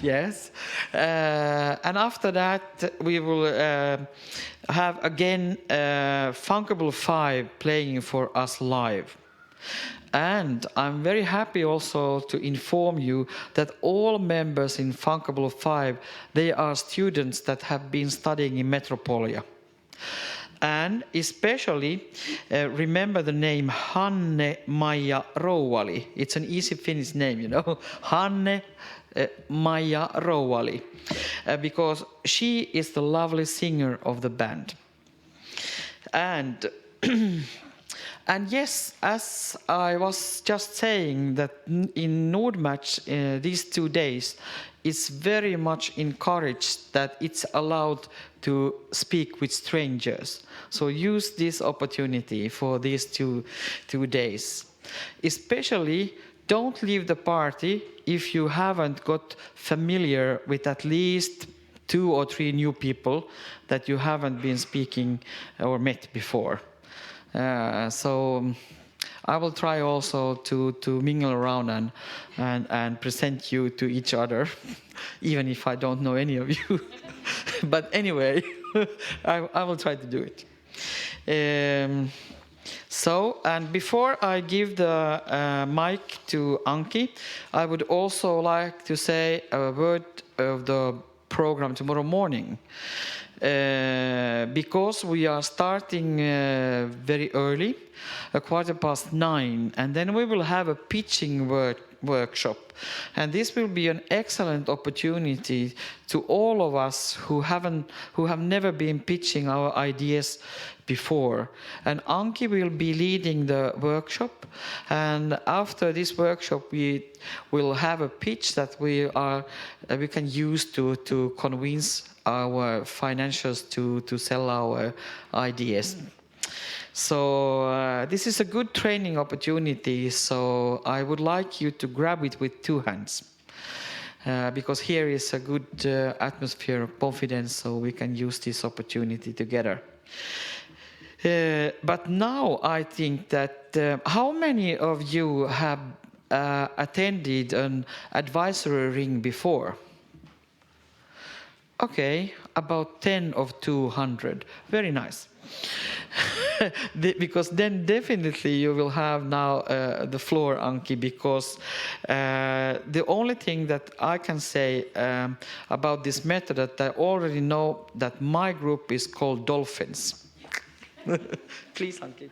Yes. And after that we will have again Funkable 5 playing for us live. And I'm very happy also to inform you that all members in Funkable 5, they are students that have been studying in Metropolia. And especially remember the name Hanne-Maija Rouwali. It's an easy Finnish name, you know. Hanne-Maija Rouwali. Because she is the lovely singer of the band. And and yes, as I was just saying, that in NordMatch these 2 days, it's very much encouraged that it's allowed to speak with strangers. So use this opportunity for these two days. Especially, don't leave the party if you haven't got familiar with at least 2 or 3 new people that you haven't been speaking or met before. So I will try also to mingle around and present you to each other, even if I don't know any of you. But anyway, I will try to do it. So, and before I give the mic to Anki, I would also like to say a word of the program tomorrow morning. Because we are starting very early, 9:15, and then we will have a pitching workshop. And this will be an excellent opportunity to all of us who have never been pitching our ideas before. And Anki will be leading the workshop, and after this workshop we will have a pitch that we can use to convince our financiers to sell our ideas. So this is a good training opportunity, so I would like you to grab it with 2 hands. Because here is a good atmosphere of confidence, so we can use this opportunity together. But now I think that how many of you have attended an advisory ring before? Okay, about 10 of 200. Very nice. Because then definitely you will have now the floor, Anki, because the only thing that I can say about this method that I already know that my group is called Dolphins. Please, Anki.